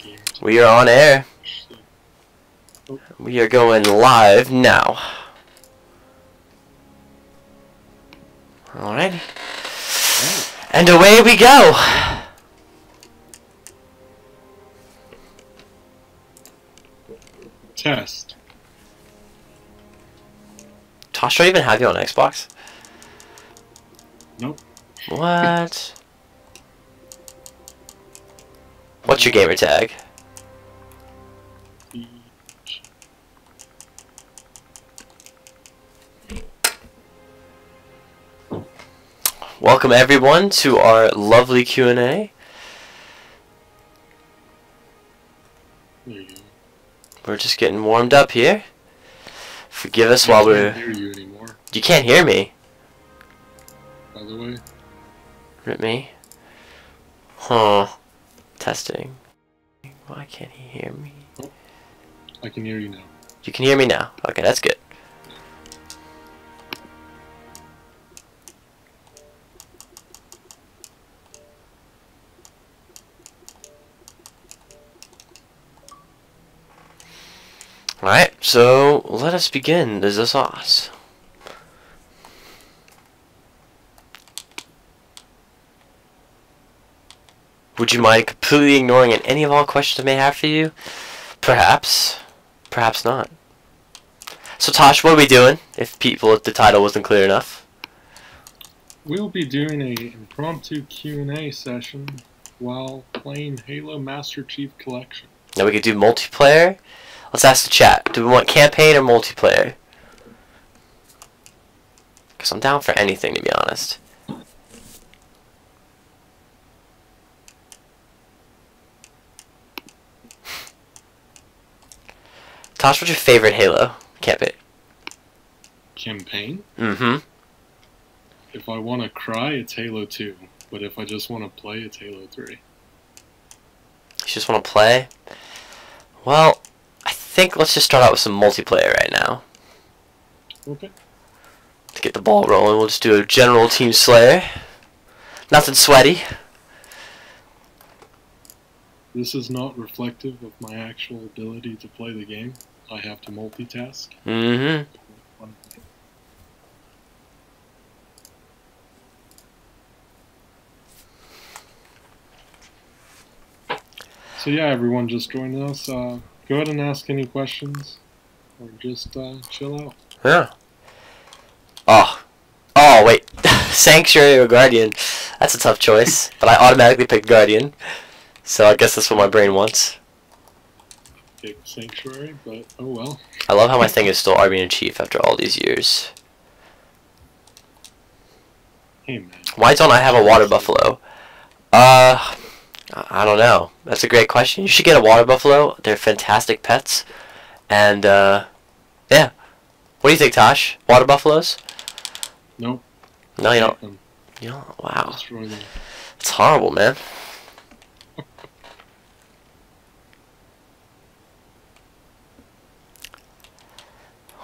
game. We are on air. Oh. We are going live now. Alrighty. Right. And away we go. Test. Tosh, do I even have you on Xbox? Nope. What? What's your gamer tag? Welcome everyone to our lovely Q&A. There you go. We're just getting warmed up here. Forgive us while I we're... can't hear you anymore, You can't hear me. by the way. Rip me. Huh. Testing. Why can't he hear me? I can hear you now. You can hear me now. Okay, that's good. Alright, so let us begin the sauce. Would you mind completely ignoring any of all questions I may have for you? Perhaps. Perhaps not. So Tosh, what are we doing? If the title wasn't clear enough. We'll be doing a impromptu Q&A session while playing Halo Master Chief Collection. Now we could do multiplayer. Let's ask the chat. Do we want campaign or multiplayer? Because I'm down for anything, to be honest. Tosh, what's your favorite Halo campaign? Campaign? Mm-hmm. If I want to cry, it's Halo 2. But if I just want to play, it's Halo 3. You just want to play? Well, I think let's just start out with some multiplayer right now. Okay. To get the ball rolling, we'll just do a general team slayer. Nothing sweaty. This is not reflective of my actual ability to play the game. I have to multitask. Mm-hmm. So yeah, everyone just joining us. Go ahead and ask any questions, or just chill out. Yeah. Oh, wait. Sanctuary or Guardian? That's a tough choice, but I automatically picked Guardian. So I guess that's what my brain wants. Pick Sanctuary, but oh well. I love how my thing is still Army-in-Chief after all these years. Hey man. Why don't I have a water buffalo? I don't know. That's a great question. You should get a water buffalo. They're fantastic pets. And, yeah. What do you think, Tosh? Water buffaloes? Nope. No, you don't. Them. You don't? Wow. Destroy them. It's horrible, man.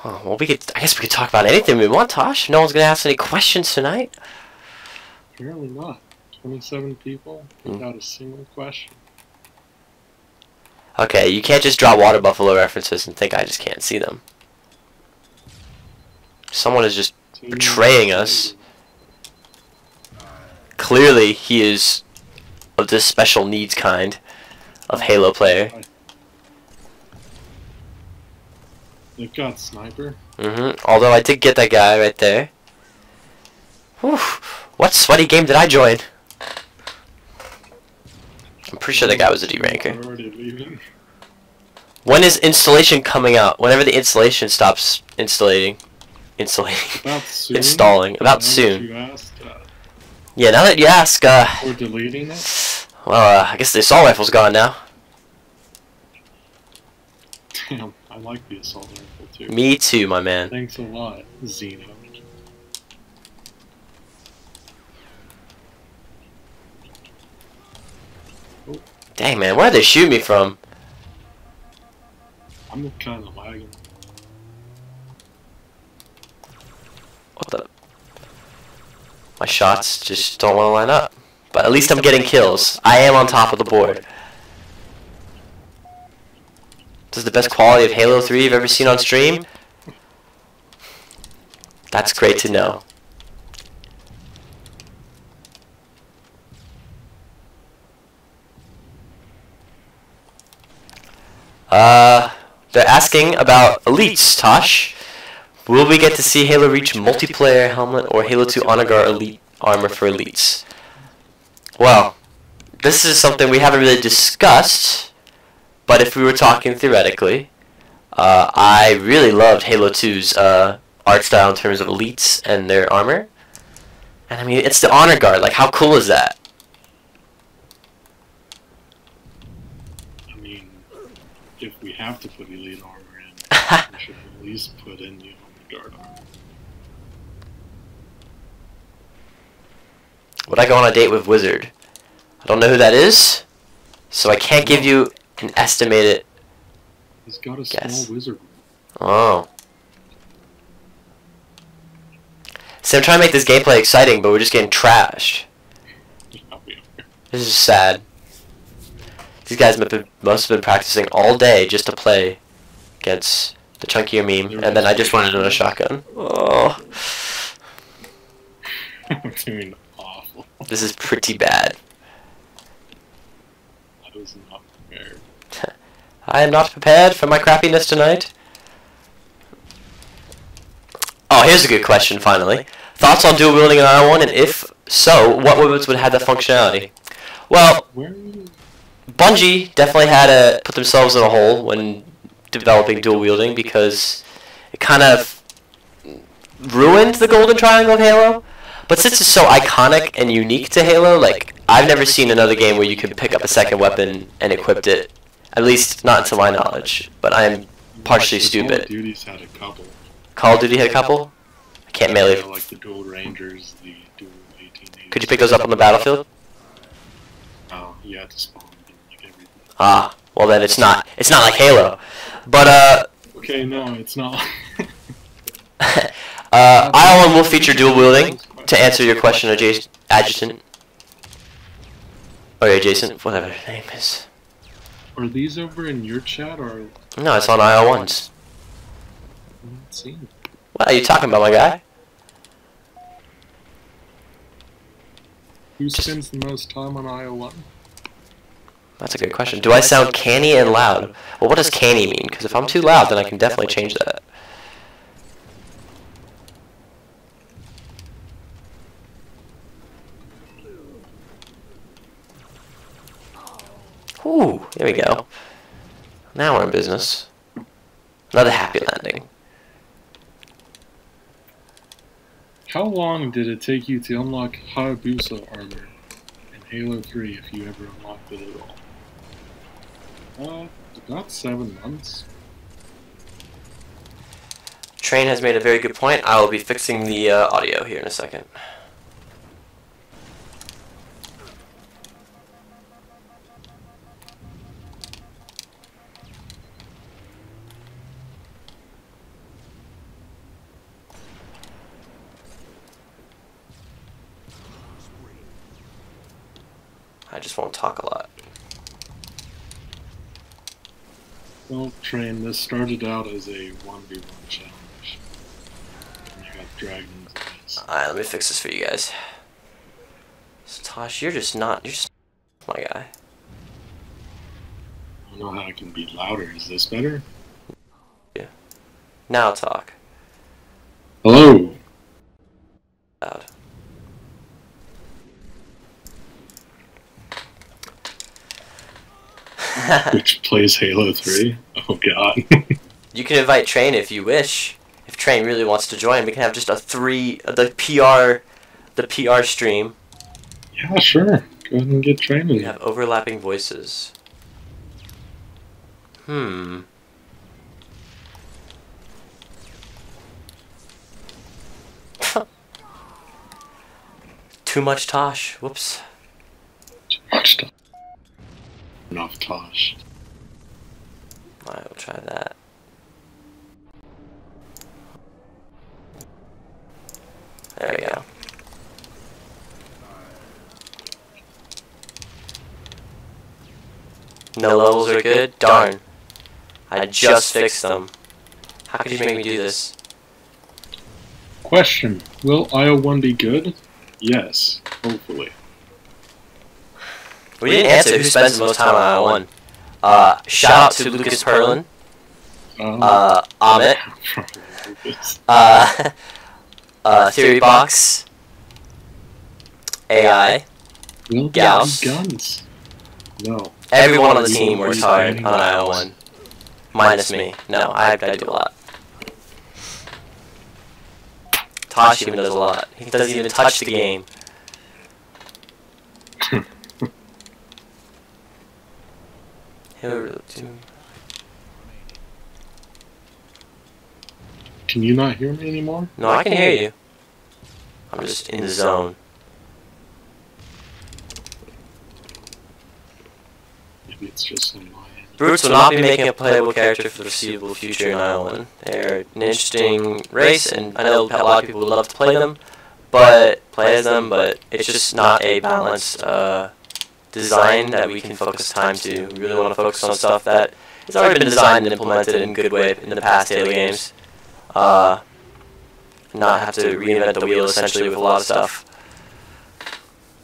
Oh, well, I guess we could talk about anything we want, Tosh. No one's gonna ask any questions tonight. Apparently not. 27 people without a single question. Okay, you can't just draw water buffalo references and think I just can't see them. Someone is just betraying us. Clearly, he is of this special needs kind of Halo player. They've got sniper. Although I did get that guy right there. Whew. What sweaty game did I join? I'm pretty sure that guy was a D-ranker. Already leaving. When is installation coming out? Whenever the installation stops installing. About soon. Installing. About Now soon. that you asked, Yeah, now that you ask, or deleting it. well, I guess the assault rifle's gone now. Damn, I like the assault rifle too. Me too, my man. Thanks a lot, Xeno. Dang, man, where did they shoot me from? I'm kind of lagging. What the? My shots just don't want to line up. But at least I'm getting kills. I am on top of the board. This is the best quality of Halo 3 you've ever seen on stream? That's great to know. They're asking about Elites, Tosh. Will we get to see Halo Reach multiplayer helmet or Halo 2 Honor Guard Elite armor for Elites? Well, this is something we haven't really discussed, but if we were talking theoretically, I really loved Halo 2's art style in terms of Elites and their armor. And I mean, it's the Honor Guard. Like, how cool is that? I mean, if we have to put Elite armor in, we should at least put in the Honor Guard armor. Would I go on a date with Wizard? I don't know who that is, so I can't give you an estimated He's got a guess. small wizard. Oh. So I'm trying to make this gameplay exciting, but we're just getting trashed. This is sad. These guys must have been practicing all day just to play against the chunkier meme, and then I just wanted to a shotgun. Oh. I'm doing awful. This is pretty bad. I was not prepared. I am not prepared for my crappiness tonight. Oh, here's a good question, finally. Thoughts on dual wielding in IO1, and if so, what weapons would have that functionality? Well, Bungie definitely had to put themselves in a hole when developing dual wielding because it kind of ruined the golden triangle of Halo. But since it's so iconic and unique to Halo, like, I've never seen another game where you could pick up a second weapon and equip it. At least, not to my knowledge. But I'm partially stupid. Call of Duty's had a couple. Call of Duty had a couple? I can't melee. Yeah, like the dual Rangers, the dual 1880s. Could you pick those up on the battlefield? Oh, you had to spawn them, like everything. Ah, well then it's not like Halo. But Okay, no, it's not. IO1 will feature dual wielding to answer your question, Adjutant. Or Adjacent, whatever your name is. Are these over in your chat or? No, it's on IO1's. I'm not seeing it. What are you talking about, my guy? Who spends the most time on IO1? That's a good question. Do I sound canny and loud? Well, what does canny mean? Because if I'm too loud, then I can definitely change that. Ooh, there we go. Now we're in business. Another happy landing. How long did it take you to unlock Hayabusa armor in Halo 3 if you ever unlocked it at all? About 7 months. Train has made a very good point. I will be fixing the audio here in a second. I just won't talk a lot. Well, Train, this started out as a 1v1 challenge. And you got dragged into this. Alright, let me fix this for you guys. So, Tosh, you're just my guy. I don't know how it can be louder. Is this better? Yeah. Now talk. Hello! Loud. Which plays Halo 3? Oh god. You can invite Train if you wish. If Train really wants to join, we can have just the PR stream. Yeah, sure. Go ahead and get Train in. We have overlapping voices. Too much Tosh. Whoops. Too much stuff. Enough Tosh. I will try that. There we go. No levels are good? Darn. I just fixed them. How could you make me do this? Question: will IO1 be good? Yes, hopefully. We didn't answer who spends the most time on IO1. Shout out to Lucas Perlin. Amit. Theory Box. AI. Will Gauss. Guns. No. Everyone on the team works hard on IO1. Minus me. No, I do a lot. Tosh even does a lot. He doesn't even touch the game. Can you not hear me anymore? No, I can hear you. I'm just in the zone. Maybe it's just on my end. Brutes will not be making a playable character for the foreseeable future in IO1. They're an interesting race, and I know a lot of people would love to play as them, but it's just not a balanced design that we can focus time to. We really want to focus on stuff that has already been designed and implemented in a good way in the past Halo games. Not have to reinvent the wheel essentially with a lot of stuff.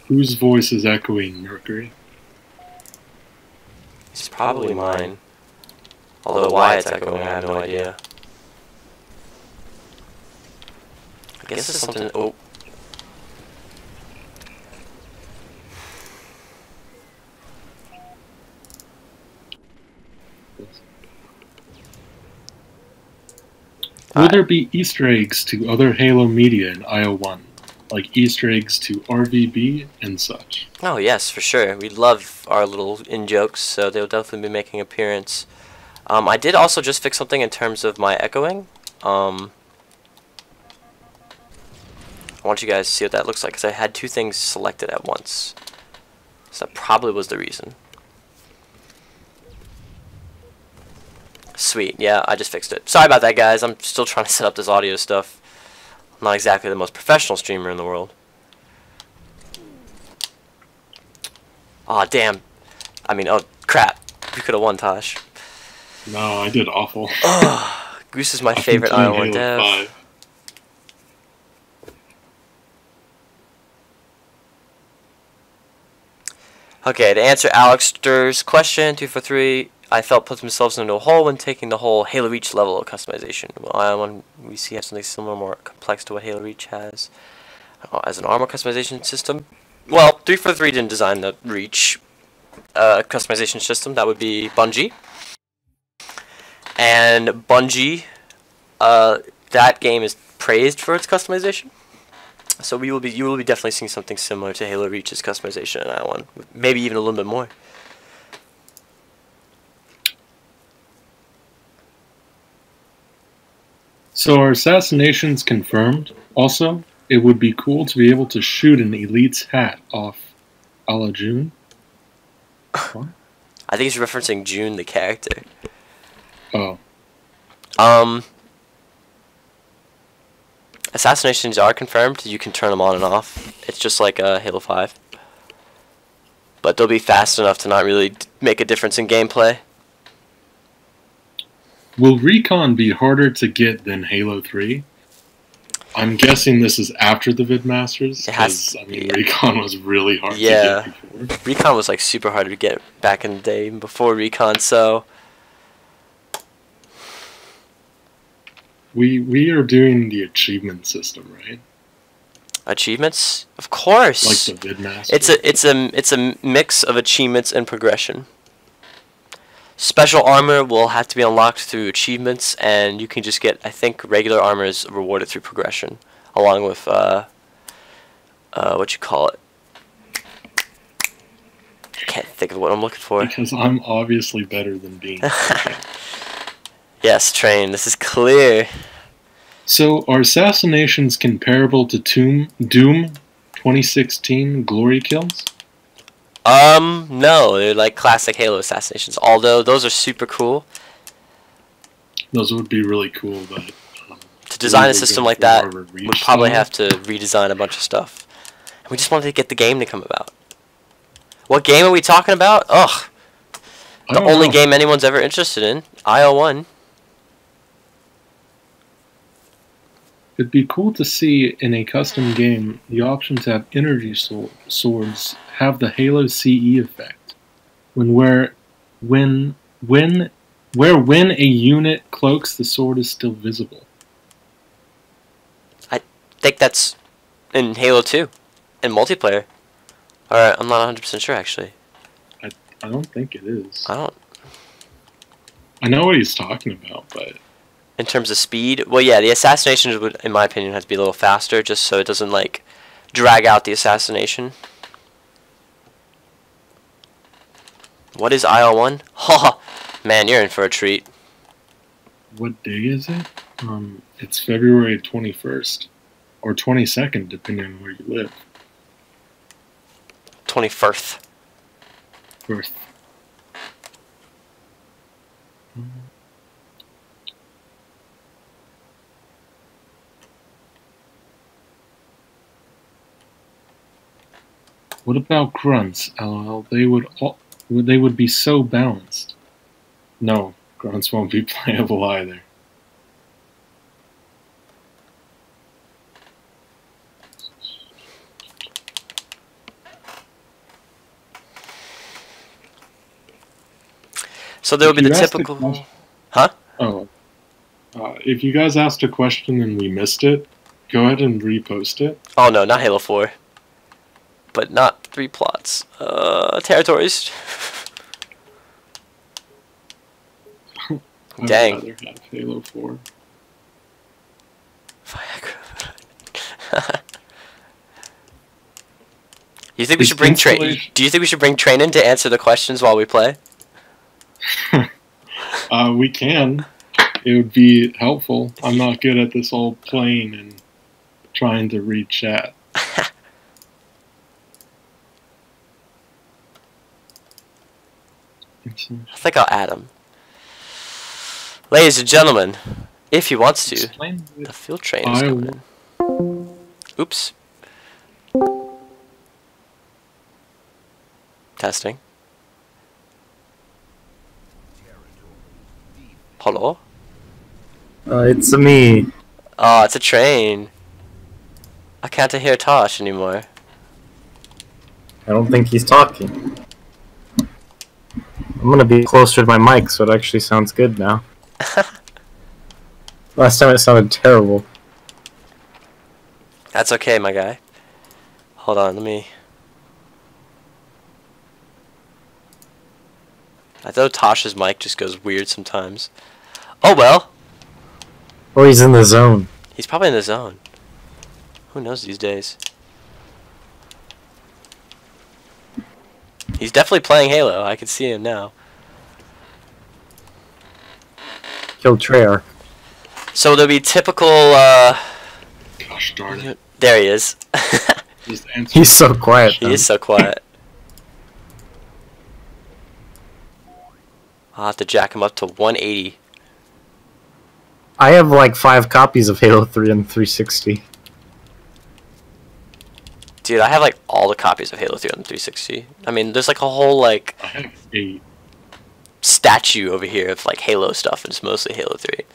Whose voice is echoing, Mercury? It's probably mine. Although why it's echoing, I have no idea. I guess it's something. Oh. Will there be Easter eggs to other Halo media in IO1? Like Easter eggs to RVB and such? Oh yes, for sure. We love our little in-jokes, so they'll definitely be making an appearance. I did also just fix something in terms of my echoing. I want you guys to see what that looks like, because I had two things selected at once. So that probably was the reason. Sweet, yeah, I just fixed it. Sorry about that, guys. I'm still trying to set up this audio stuff. I'm not exactly the most professional streamer in the world. Aw, damn. I mean, oh, crap. You could have won, Tosh. No, I did awful. Goose is my favorite IO1 dev. 5. Okay, to answer Alexter's question, 2 for 3, I felt put themselves into a hole when taking the whole Halo Reach level of customization. Well, IO1 we see has something similar, more complex to what Halo Reach has as an armor customization system. Well, 3 for 3 didn't design the Reach customization system. That would be Bungie. And Bungie, that game is praised for its customization. So you will be definitely seeing something similar to Halo Reach's customization in IO1, maybe even a little bit more. So are assassinations confirmed? Also, it would be cool to be able to shoot an Elite's hat off a la June. What? I think he's referencing June, the character. Oh. Assassinations are confirmed. You can turn them on and off. It's just like Halo 5. But they'll be fast enough to not really make a difference in gameplay. Will Recon be harder to get than Halo 3? I'm guessing this is after the VidMasters, because, I mean, Recon was really hard to get before. Recon was, like, super hard to get back in the day, even before Recon, so... We are doing the achievement system, right? Achievements? Of course! Like the VidMasters? It's a mix of achievements and progression. Special armor will have to be unlocked through achievements, and you can just get, I think, regular armor is rewarded through progression, along with, what you call it. I can't think of what I'm looking for. Because I'm obviously better than Bean. Yes, Train, this is clear. So, are assassinations comparable to Doom 2016 glory kills? No, they're like classic Halo assassinations, although those are super cool. Those would be really cool, but... to design a system like that, we'd probably have to redesign a bunch of stuff. And we just wanted to get the game to come about. What game are we talking about? Ugh. I The don't only know. game anyone's ever interested in, IO1. It'd be cool to see in a custom game the option to have energy swords have the Halo CE effect. When when a unit cloaks, the sword is still visible. I think that's in Halo 2, in multiplayer. Alright, I'm not 100% sure actually. I don't think it is. I don't. I know what he's talking about, but In terms of speed, well, yeah, the assassinations would, in my opinion, have to be a little faster, just so it doesn't like drag out the assassination. What is IL-1? Ha! Man, you're in for a treat. what day is it? It's February 21st or 22nd, depending on where you live. 21st. First. What about grunts? LOL. They would be so balanced. No, grunts won't be playable either. So there would be If the you asked a typical. question- Huh? Oh, if you guys asked a question and we missed it, go ahead and repost it. Oh no, not Halo 4. But not 3 plots. Territories. I'd Dang. rather have Halo 4. You think we Is should bring train? installation- Do you think we should bring train in to answer the questions while we play? We can. It would be helpful. I'm not good at this whole playing and trying to read chat. I think I'll add him. Ladies and gentlemen, if he wants to, Explain the it. field train is coming in. Oops. Testing. Hello? It's me. Oh, it's a train. I can't hear Tosh anymore. I don't think he's talking. I'm gonna be closer to my mic so it actually sounds good now. Last time it sounded terrible. That's okay, my guy. Hold on, let me... I know Tosh's mic just goes weird sometimes. Oh well! Oh, he's in the zone. He's probably in the zone. Who knows these days? He's definitely playing Halo. I can see him now. Killed Treyarch. So there'll be typical, Gosh darn it. there he is. Just answer. He's so quiet. He though. is so quiet. I'll have to jack him up to 180. I have like 5 copies of Halo 3 and 360. Dude, I have like all the copies of Halo 3 on the 360. I mean, there's like a whole like I have 8. statue over here of like Halo stuff, and it's mostly Halo 3.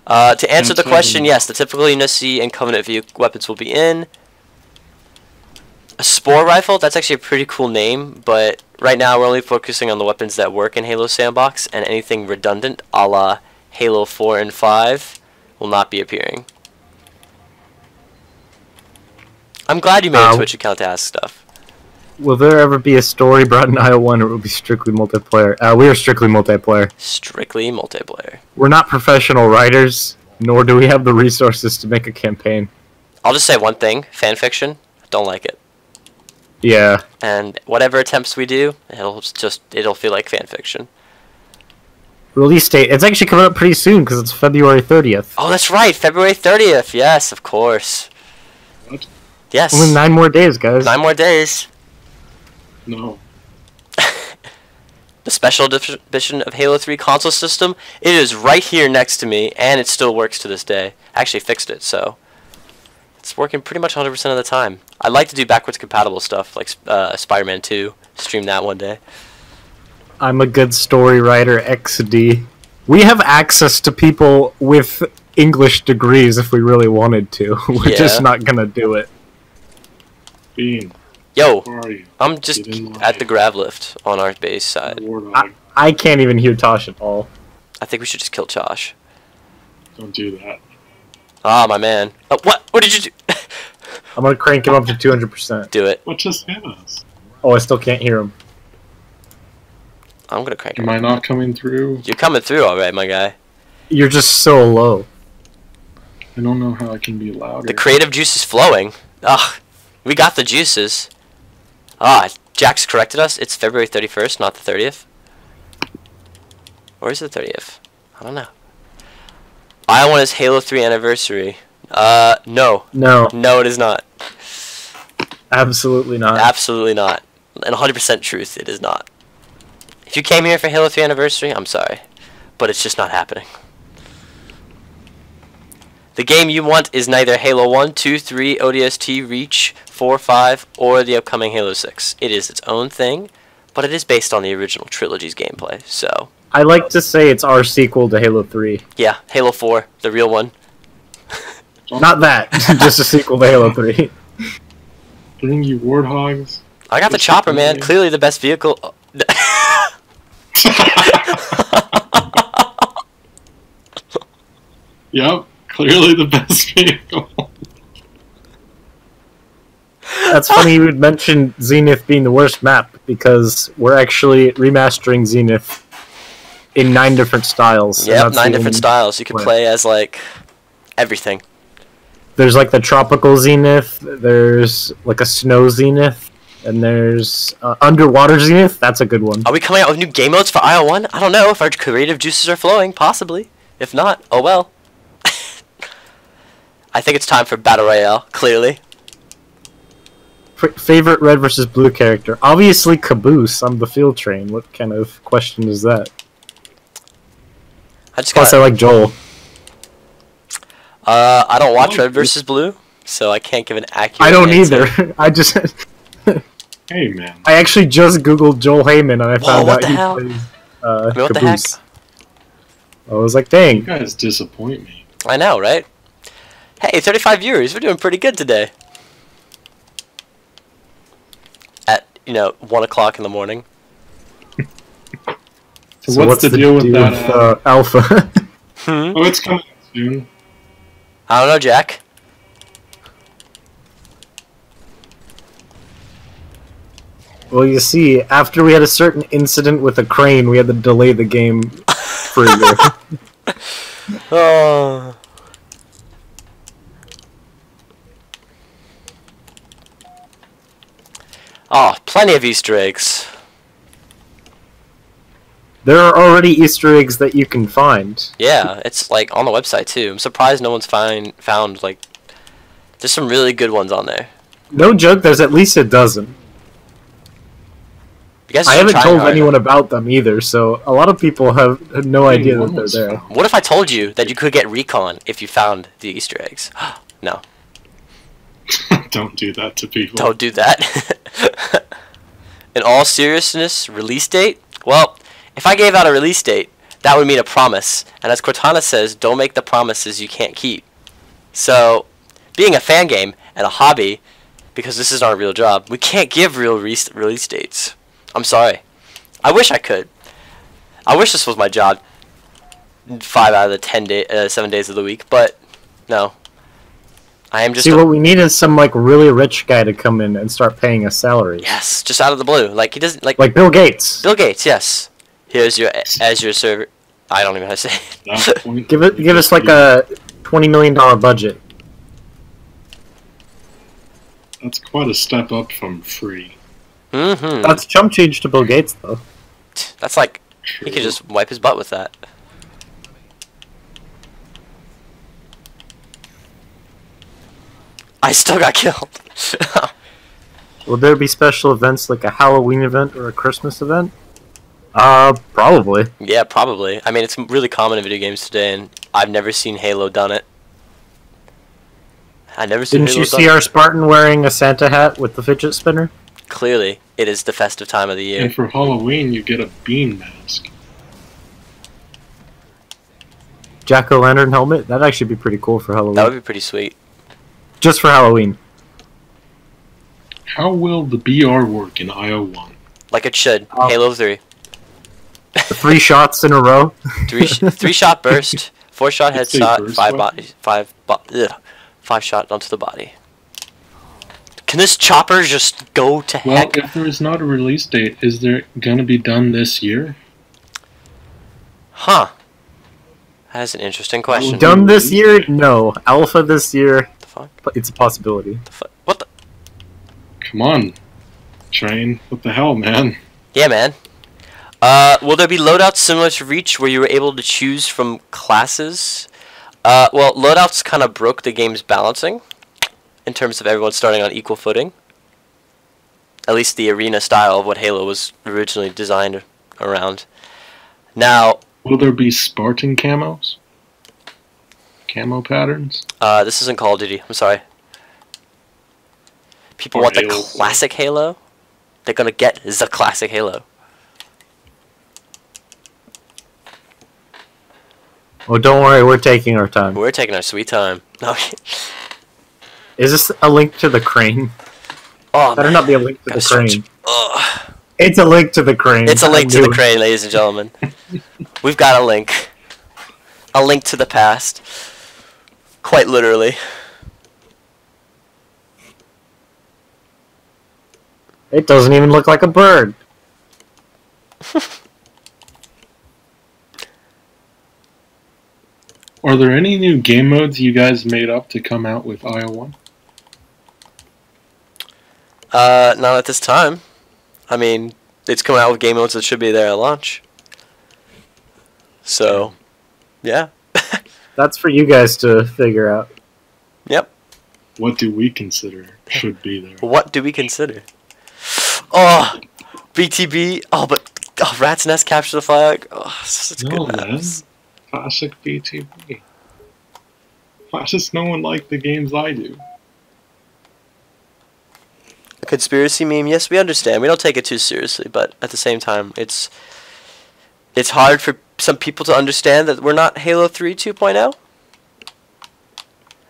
To answer the That's question, seven. yes, the typical Unity and Covenant weapons will be in. A Spore Rifle, that's actually a pretty cool name, but right now we're only focusing on the weapons that work in Halo Sandbox, and anything redundant, a la Halo 4 and 5, will not be appearing. I'm glad you made a Twitch account to ask stuff. Will there ever be a story brought in IO1 or will it be strictly multiplayer? We are strictly multiplayer. Strictly multiplayer. We're not professional writers, nor do we have the resources to make a campaign. I'll just say one thing, fanfiction, don't like it. Yeah. And whatever attempts we do, it'll feel like fanfiction. Release date. It's actually coming up pretty soon because it's February 30th. Oh, that's right, February 30th. Yes, of course. What? Yes. Only 9 more days, guys. 9 more days. No. The special edition of Halo 3 console system, it is right here next to me, and it still works to this day. I actually fixed it, so it's working pretty much 100% of the time. I'd like to do backwards compatible stuff, like Spider-Man 2, stream that one day. I'm a good story writer, XD. We have access to people with English degrees if we really wanted to. We're just not gonna do it. Bean, Yo, where are you? I'm just at the grav lift on our base side. Warthog. I can't even hear Tosh at all. I think we should just kill Josh. Don't do that. Ah, my man. Oh, what? What did you do? I'm gonna crank him up to 200%. Do it. What just hit us? Oh, I still can't hear him. I'm gonna crank Am him. I not coming through? You're coming through alright, my guy. You're just so low. I don't know how I can be louder. The creative juice is flowing. Ugh. We got the juices. Ah, Jack's corrected us. It's February 31st, not the 30th. Or is it the 30th? I don't know. I want his Halo 3 anniversary. No. No, No, it is not. absolutely not. Absolutely not. And 100% truth, it is not. If you came here for Halo 3 anniversary, I'm sorry. But it's just not happening. The game you want is neither Halo 1, 2, 3, ODST, Reach, 4, 5, or the upcoming Halo 6. It is its own thing, but it is based on the original trilogy's gameplay, so... I like to say it's our sequel to Halo 3. Yeah, Halo 4, the real one. Not that, just a sequel to Halo 3. Bring you warthogs. I got the chopper, man. Clearly the best vehicle... Yep, clearly the best vehicle. That's funny you would mention Zenith being the worst map, because we're actually remastering Zenith in 9 different styles. Yep, 9 different styles. You can play as, like, everything. There's, like, the tropical Zenith, there's, like, a snow Zenith, and there's underwater Zenith. That's a good one. Are we coming out with new game modes for IO1? I don't know if our creative juices are flowing. Possibly. If not, oh well. I think it's time for Battle Royale, clearly. Favorite red versus blue character? Obviously Caboose on the field train. What kind of question is that? Plus, I like Joel. I don't watch Red versus Blue, so I can't give an accurate I don't answer. either. I just... Hey, man. I actually just googled Joel Heyman and I found what out the he hell? plays What the heck? Caboose. I was like, You dang. guys disappoint me. I know, right? Hey, 35 viewers. We're doing pretty good today. At, 1 o'clock in the morning. So what's the deal with that? Alpha? Oh, it's coming soon. I don't know, Jack. Well, you see, after we had a certain incident with a crane, we had to delay the game for a year. Oh. Oh, plenty of Easter eggs. There are already Easter eggs that you can find. Yeah, it's like on the website too. I'm surprised no one's found like there's some really good ones on there. No joke, there's at least a dozen. You guys I are haven't trying told hard. anyone about them either, so a lot of people have no idea that they're there. What if I told you that you could get recon if you found the Easter eggs? No, Don't do that to people. don't do that. In all seriousness, release date? Well, if I gave out a release date, that would mean a promise. And as Cortana says, don't make the promises you can't keep. So, being a fan game and a hobby, because this is our real job, we can't give real release dates. I'm sorry. I wish I could. I wish this was my job 5 out of the 7 days of the week, but no. I am just See, what we need is some, like, really rich guy to come in and start paying us salary. yes, just out of the blue. Like he doesn't Like Bill Gates. Bill Gates, yes. Here's your Azure server. I don't even know how to say it. That point, Give us like a $20 million budget. that's quite a step up from free. Mm-hmm. That's chump change to Bill Gates, though. That's like he could just wipe his butt with that. I still got killed. Will there be special events like a Halloween event or a Christmas event? Probably. Yeah, probably. I mean, it's really common in video games today, and I've never seen Halo done it. I never seen Didn't Halo you done see it. our Spartan wearing a Santa hat with the fidget spinner? clearly, it is the festive time of the year. And for Halloween, you get a bean mask. Jack-o'-lantern helmet? That'd actually be pretty cool for Halloween. That would be pretty sweet. Just for Halloween. How will the BR work in IO1? Like it should. Oh. Halo 3. 3 shots in a row. 3-shot burst, 4-shot It's a headshot, burst 5 weapon? body, 5 shot onto the body. Can this chopper just go to Well, heck? if there is not a release date, is there gonna be done this year? Huh. That is an interesting question. Done this year? No. Alpha this year? The fuck? It's a possibility. What the? Come on, Train. What the hell, man? Yeah, man. Will there be loadouts similar to Reach where you were able to choose from classes? Well, loadouts kind of broke the game's balancing in terms of everyone starting on equal footing. At least the arena style of what Halo was originally designed around. Now, Will there be Spartan camos? Camo patterns? this isn't Call of Duty. I'm sorry. People Or want the Halo. classic Halo. They're gonna get the classic Halo. Oh, don't worry, we're taking our time. We're taking our sweet time. No. Is this a link to the crane? Oh, Better man. not be a link to Gotta the stretch. crane. Ugh. It's a link to the crane. It's a link I to the knew it. crane, ladies and gentlemen. We've got a link. A link to the past. Quite literally. It doesn't even look like a bird. Are there any new game modes you guys made up to come out with IO1? Not at this time. I mean, it's coming out with game modes that should be there at launch. So, yeah. That's for you guys to figure out. Yep. What do we consider should be there? What do we consider? Oh, BTB. Oh, but Rat's Nest Capture the Flag. Oh, such No, good man. maps. Classic BTB. Why does no one like the games I do? A conspiracy meme. Yes, we understand. We don't take it too seriously, but at the same time, it's hard for some people to understand that we're not Halo 3 2.0.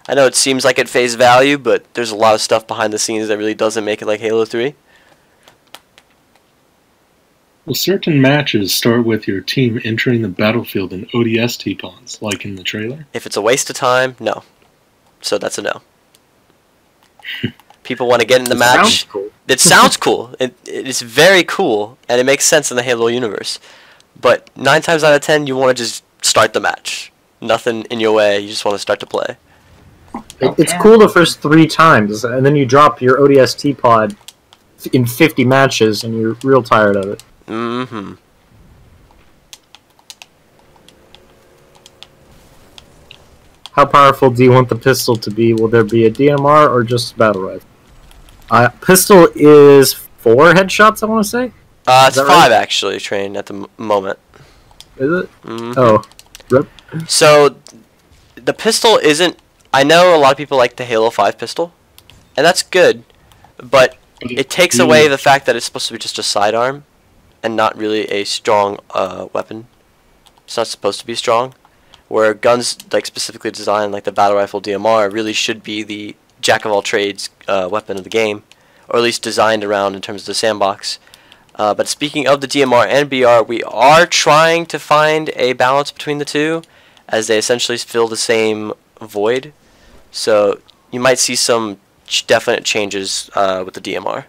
I know it seems like at face value, but there's a lot of stuff behind the scenes that really doesn't make it like Halo 3. Well, certain matches start with your team entering the battlefield in ODST pods, like in the trailer. If it's a waste of time, no. So that's a no. People want to get in the match. Sounds cool. It sounds cool. It is very cool, and it makes sense in the Halo universe. But 9 times out of 10, you want to just start the match. Nothing in your way. You just want to start to play. It's cool the first 3 times, and then you drop your ODST pod in 50 matches, and you're real tired of it. Mm-hmm. How powerful do you want the pistol to be? Will there be a DMR or just battle rifle? Pistol is 4 headshots, I want to say? It's that 5 right? actually, Train, at the moment. Is it? Mhm. Oh. Rip. So, the pistol isn't... I know a lot of people like the Halo 5 pistol, and that's good, but it takes away the fact that it's supposed to be just a sidearm and not really a strong weapon. It's not supposed to be strong. Where guns, like specifically designed like the battle rifle DMR, really should be the jack of all trades weapon of the game, or at least designed around in terms of the sandbox. But speaking of the DMR and BR, we are trying to find a balance between the two, as they essentially fill the same void. So you might see some definite changes with the DMR.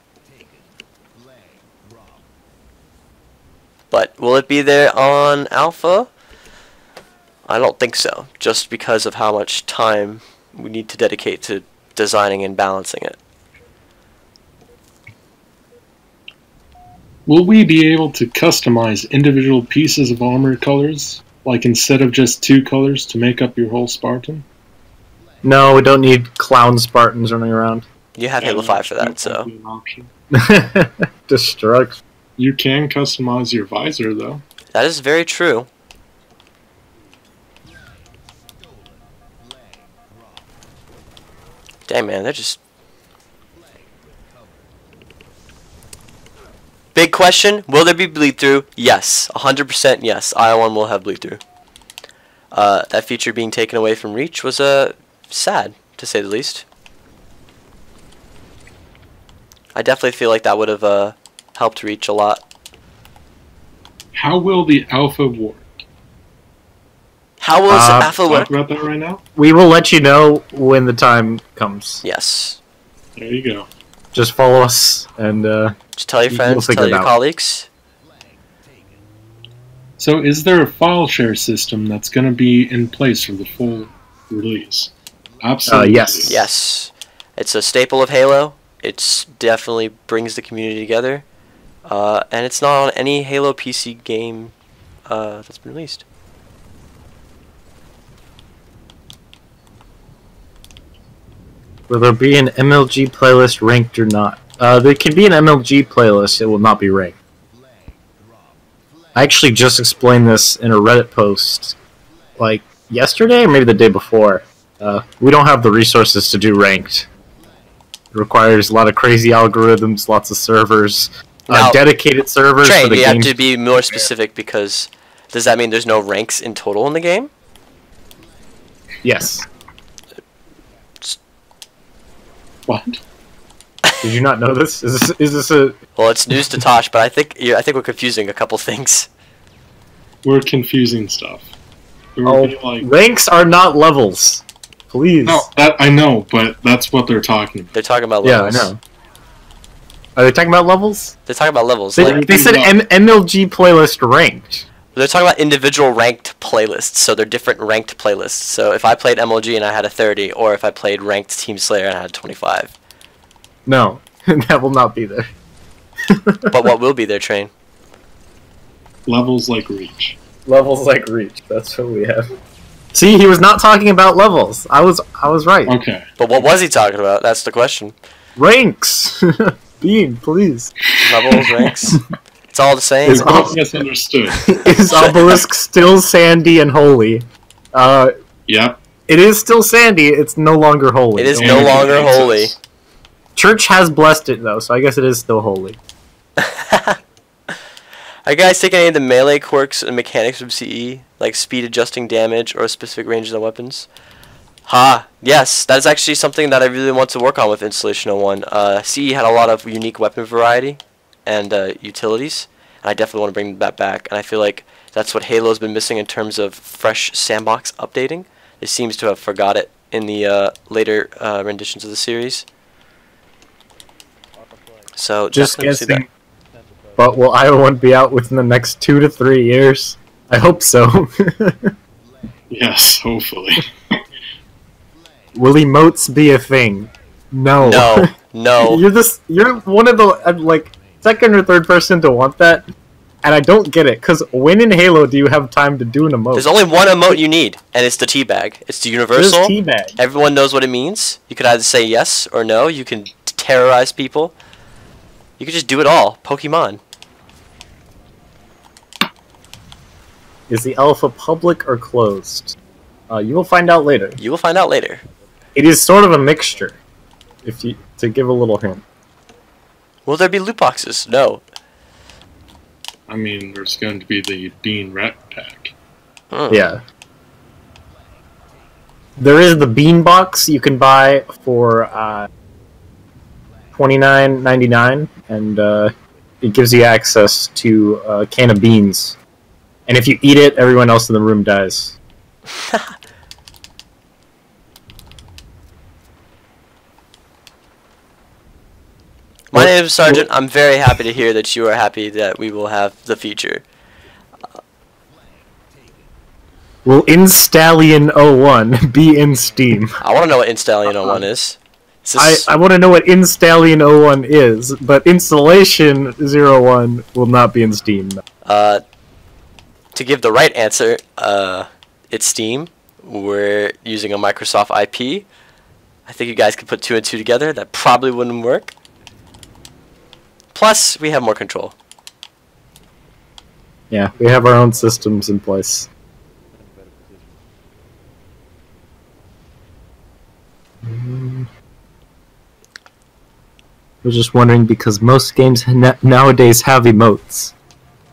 But will it be there on Alpha? I don't think so, just because of how much time we need to dedicate to designing and balancing it. Will we be able to customize individual pieces of armor colors, like instead of just 2 colors to make up your whole Spartan? No, we don't need clown Spartans running around. You have Halo 5 for that, so... An option. Destruct. You can customize your visor, though. That is very true. Dang, man, they're just... Big question, will there be bleed through? Yes, 100% yes. IO1 will have bleed through. That feature being taken away from Reach was sad, to say the least. I definitely feel like that would have helped Reach a lot. How will the alpha work? How will alpha work? Talk about that right now? We will let you know when the time comes. Yes. There you go. Just follow us and just tell your friends, tell your colleagues. So is there a file share system that's going to be in place for the full release? Absolutely. Yes. Yes. It's a staple of Halo. It's definitely brings the community together. And it's not on any Halo PC game that's been released. Will there be an MLG playlist ranked or not? There can be an MLG playlist, it will not be ranked. I actually just explained this in a Reddit post, like yesterday or maybe the day before. We don't have the resources to do ranked. It requires a lot of crazy algorithms, lots of servers, dedicated servers Train, for the you game. have to be more specific because does that mean there's no ranks in total in the game? Yes. What? Did you not know this? Is this a... Well, it's news to Tosh, but I think we're confusing a couple things. We're confusing stuff. Ranks are not levels. Please. No, that I know, but that's what they're talking about. They're talking about levels. Yeah, I know. Are they talking about levels? They're talking about levels. They said MLG playlist ranked. They're talking about individual ranked playlists, so they're different ranked playlists. So if I played MLG and I had a 30, or if I played ranked Team Slayer and I had 25. No, that will not be there. But what will be there, Train? Levels like Reach. Levels like Reach. That's what we have. See, he was not talking about levels. I was right. Okay. But what was he talking about? That's the question. Ranks. Bean, please. Levels, ranks. It's all the same. Is misunderstood. Is Obelisk still sandy and holy? Yep. It is still sandy. It's no longer holy. It is no longer holy. Church has blessed it though, so I guess it is still holy. Are you guys taking any of the melee quirks and mechanics from CE, like speed adjusting damage or specific ranges of weapons? Yes, that is actually something that I really want to work on with Installation 01. CE had a lot of unique weapon variety and utilities, and I definitely want to bring that back. And I feel like that's what Halo's been missing in terms of fresh sandbox updating. It seems to have forgot it in the later renditions of the series. So just guessing. But will IO1 be out within the next 2 to 3 years? I hope so. Yes, hopefully. Will emotes be a thing? No. No. No. You're one of the like second or third person to want that, and I don't get it. Cause when in Halo do you have time to do an emote? There's only one emote you need, and it's the teabag. It's the universal. Teabag. Everyone knows what it means. You can either say yes or no. You can terrorize people. You can just do it all. Pokemon. Is the alpha public or closed? You will find out later. You will find out later. It is sort of a mixture. To give a little hint. Will there be loot boxes? No. I mean, there's going to be the Bean Rat Pack. Yeah. There is the bean box you can buy for $29.99, and it gives you access to a can of beans. And if you eat it, everyone else in the room dies. My name is Sergeant. I'm very happy to hear that you are happy that we will have the feature. Will Installion 01 be in Steam? I want to know what Installion 01 is. I want to know what Installion 01 is, but Installation 01 will not be in Steam. To give the right answer, it's Steam. We're using a Microsoft IP. I think you guys could put 2 and 2 together. That probably wouldn't work. Plus, we have more control. Yeah, we have our own systems in place. was just wondering because most games nowadays have emotes.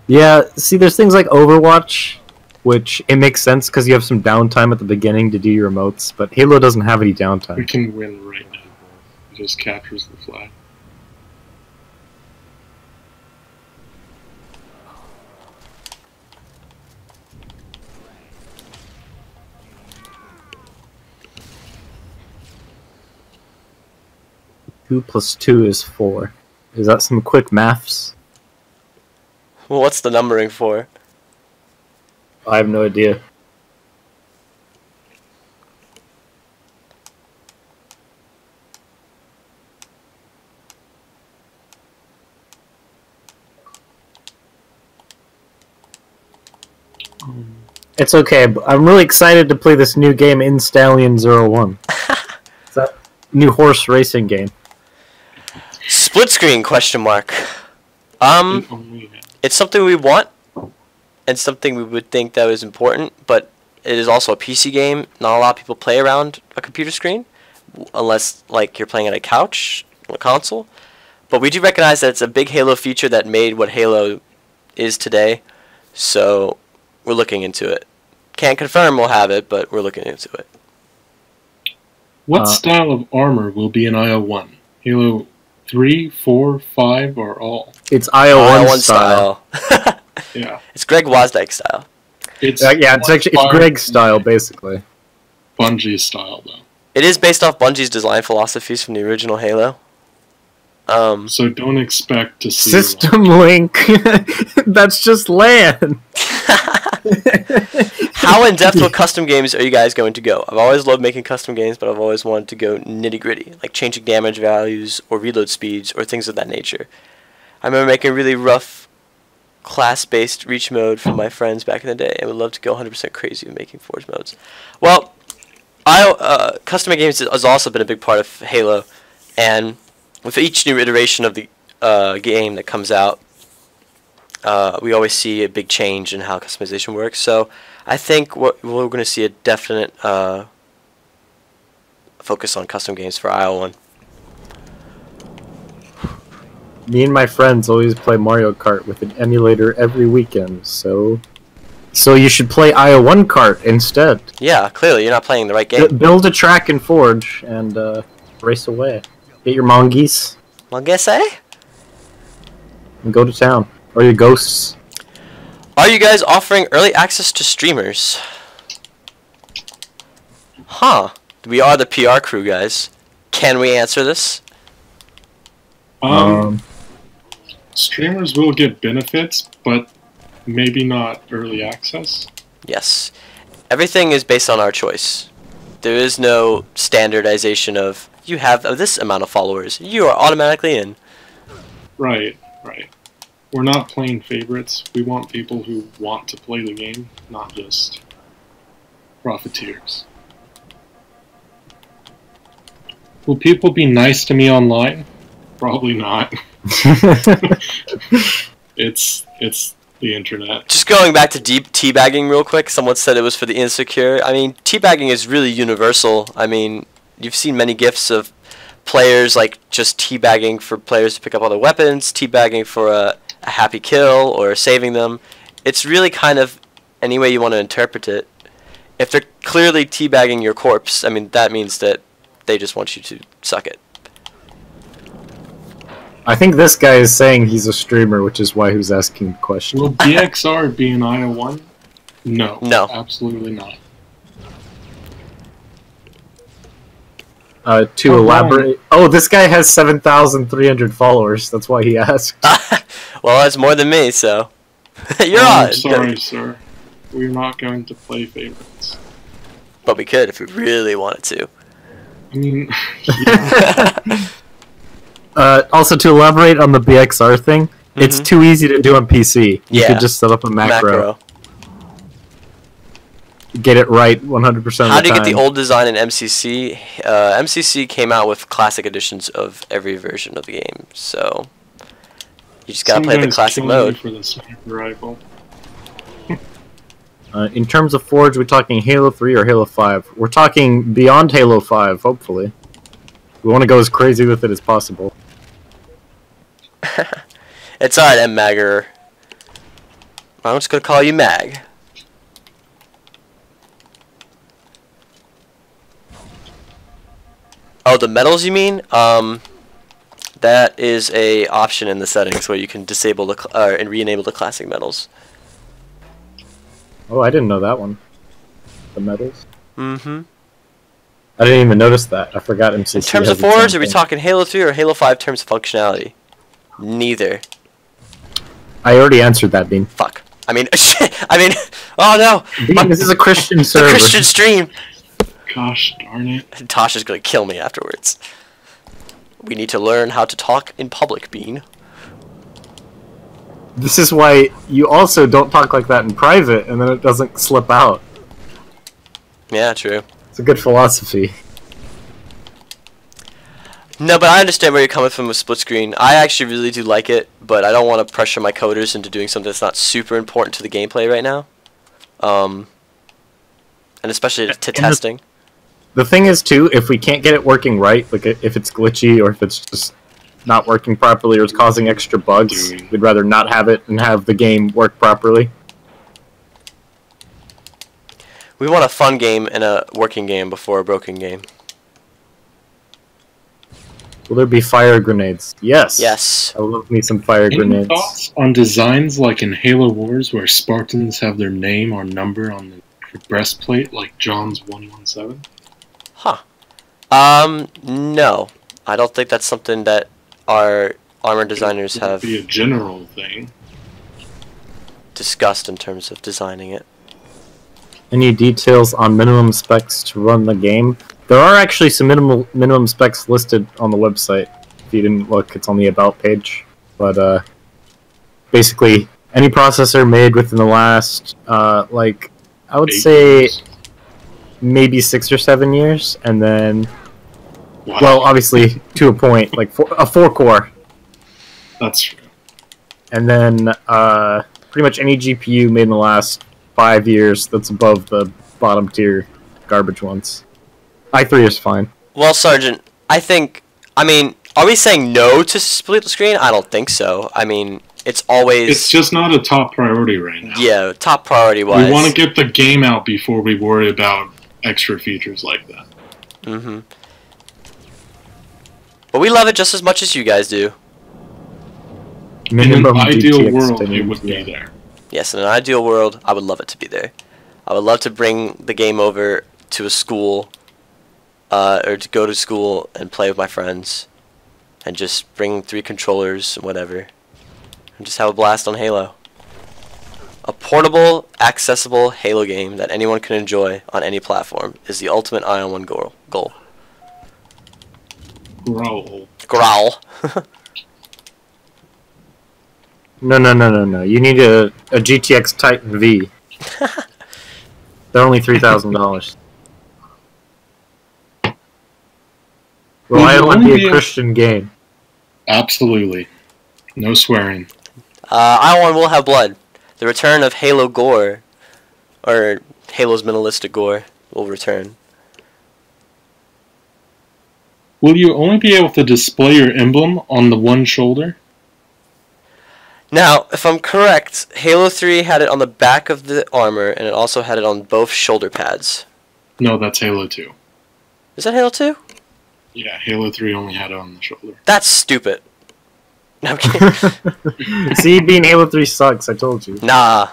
Yeah, see, there's things like Overwatch, which it makes sense because you have some downtime at the beginning to do your emotes, but Halo doesn't have any We downtime. can win right now. It just captures the flag. Two plus two is 4. Is that some quick maths? Well, what's the numbering for? I have no idea. It's okay, but I'm really excited to play this new game, In Stallion 01. It's that new horse racing game. Split screen question mark. If only had- It's something we want, and something we would think that was important, but it is also a PC game. Not a lot of people play around a computer screen, unless like you're playing on a couch or a console. But we do recognize that it's a big Halo feature that made what Halo is today, so we're looking into it. Can't confirm we'll have it, but we're looking into it. What style of armor will be in IO1? Halo 3, 4, 5, or all? It's IO1 style. style. Yeah. It's Greg Wozniak style. It's Yeah, it's actually it's Greg's style, basically. Bungie style, though. It is based off Bungie's design philosophies from the original Halo. So don't expect to see... System Link. That's just LAN. How in depth with custom games are you guys going to go? I've always loved making custom games, but I've always wanted to go nitty gritty, like changing damage values or reload speeds or things of that nature. I remember making really rough class-based reach mode for my friends back in the day, and would love to go 100% crazy with making Forge modes. Well, custom games has also been a big part of Halo, and with each new iteration of the game that comes out, we always see a big change in how customization works. So I think we're going to see a definite focus on custom games for IO1. Me and my friends always play Mario Kart with an emulator every weekend, so you should play IO1 Kart instead. Yeah, clearly you're not playing the right game. Build a track in Forge and race away. Get your mongoose Mangese? and go to town. Or your ghosts. Are you guys offering early access to streamers? Huh. We are the PR crew, guys. Can we answer this? Streamers will get benefits, but maybe not early access. Yes. Everything is based on our choice. There is no standardization of, you have this amount of followers, you are automatically in. Right, right. We're not playing favorites. We want people who want to play the game, not just profiteers. Will people be nice to me online? Probably not. It's the internet. Just going back to deep teabagging real quick, someone said it was for the insecure. I mean, teabagging is really universal. I mean, you've seen many GIFs of players like just teabagging for players to pick up other weapons, teabagging for a happy kill or saving them. It's really kind of any way you want to interpret it. If they're clearly teabagging your corpse, I mean, that means that they just want you to suck it. I think this guy is saying he's a streamer, which is why he was asking the question. Will BXR be in IO1? No. No. Absolutely not. To Oh, elaborate... Oh, this guy has 7,300 followers. That's why he asked. Well, that's more than me, so you're I'm on. sorry, sir. We're not going to play favorites. But we could if we really wanted to. I mean, Also, to elaborate on the BXR thing, it's too easy to do on PC. You Yeah. could just set up a macro. Get it right 100% of the time. How do you get the old design in MCC? MCC came out with classic editions of every version of the game, so you just gotta some play the guy's classic killing me mode. for the sniper rifle. In terms of Forge, we're talking Halo 3 or Halo 5. We're talking beyond Halo 5, hopefully. We want to go as crazy with it as possible. It's alright, M-Magger. I'm just gonna call you Mag. Oh, the medals you mean? That is a option in the settings where you can disable the and re-enable the classic medals. Oh, I didn't know that one. The medals. Mm-hmm. I didn't even notice that. I forgot MCC. In terms of has its own forwards, are we thing. talking Halo 3 or Halo 5 terms of functionality? Neither. I already answered that, Bean. Fuck. I mean, oh no! Bean, this is a Christian It's a server. Christian stream! Gosh darn it. Tasha's gonna kill me afterwards. We need to learn how to talk in public, Bean. This is why you also don't talk like that in private, and then it doesn't slip out. Yeah, true. It's a good philosophy. No, but I understand where you're coming from with split screen. I actually really do like it, but I don't want to pressure my coders into doing something that's not super important to the gameplay right now. And especially to testing. The thing is, too, if we can't get it working right, like if it's glitchy or if it's just not working properly or it's causing extra bugs, we'd rather not have it and have the game work properly. We want a fun game and a working game before a broken game. Will there be fire grenades? Yes. Yes. I love me some fire Any grenades. thoughts on designs like in Halo Wars where Spartans have their name or number on the breastplate like John's 117? Huh. No. I don't think that's something that our armor designers It would have be a general thing. discussed in terms of designing it. Any details on minimum specs to run the game? There are actually some minimum specs listed on the website. If you didn't look, it's on the About page. But basically, any processor made within the last, like, I would 8 say years. maybe 6 or 7 years, and then, Wow. well, obviously to a point, like a 4-core, That's true. and then pretty much any GPU made in the last 5 years that's above the bottom tier garbage ones. i3 is fine. Well, Sergeant, I mean, are we saying no to split screen? I don't think so. I mean, it's always... It's just not a top priority right now. Yeah, top priority-wise. We want to get the game out before we worry about extra features like that. Mm-hmm. But we love it just as much as you guys do. In an Minimum ideal GTX world, it tenure, would be yeah. there. Yes, in an ideal world, I would love it to be there. I would love to bring the game over to a school, or to go to school and play with my friends, and just bring 3 controllers and whatever, and just have a blast on Halo. A portable, accessible Halo game that anyone can enjoy on any platform is the ultimate Ion 1 goal. Growl. Growl. No. You need a GTX Titan V. They're only $3,000. Will Well, I you let only be be a a- Christian game? Absolutely. No swearing. Ion 1 will have blood. The return of Halo gore, or Halo's minimalistic gore, will return. Will you only be able to display your emblem on the one shoulder? Now, if I'm correct, Halo 3 had it on the back of the armor, and it also had it on both shoulder pads. No, that's Halo 2. Is that Halo 2? Yeah, Halo 3 only had it on the shoulder. That's stupid. No, I'm kidding. See, being Halo 3 sucks, I told you. Nah.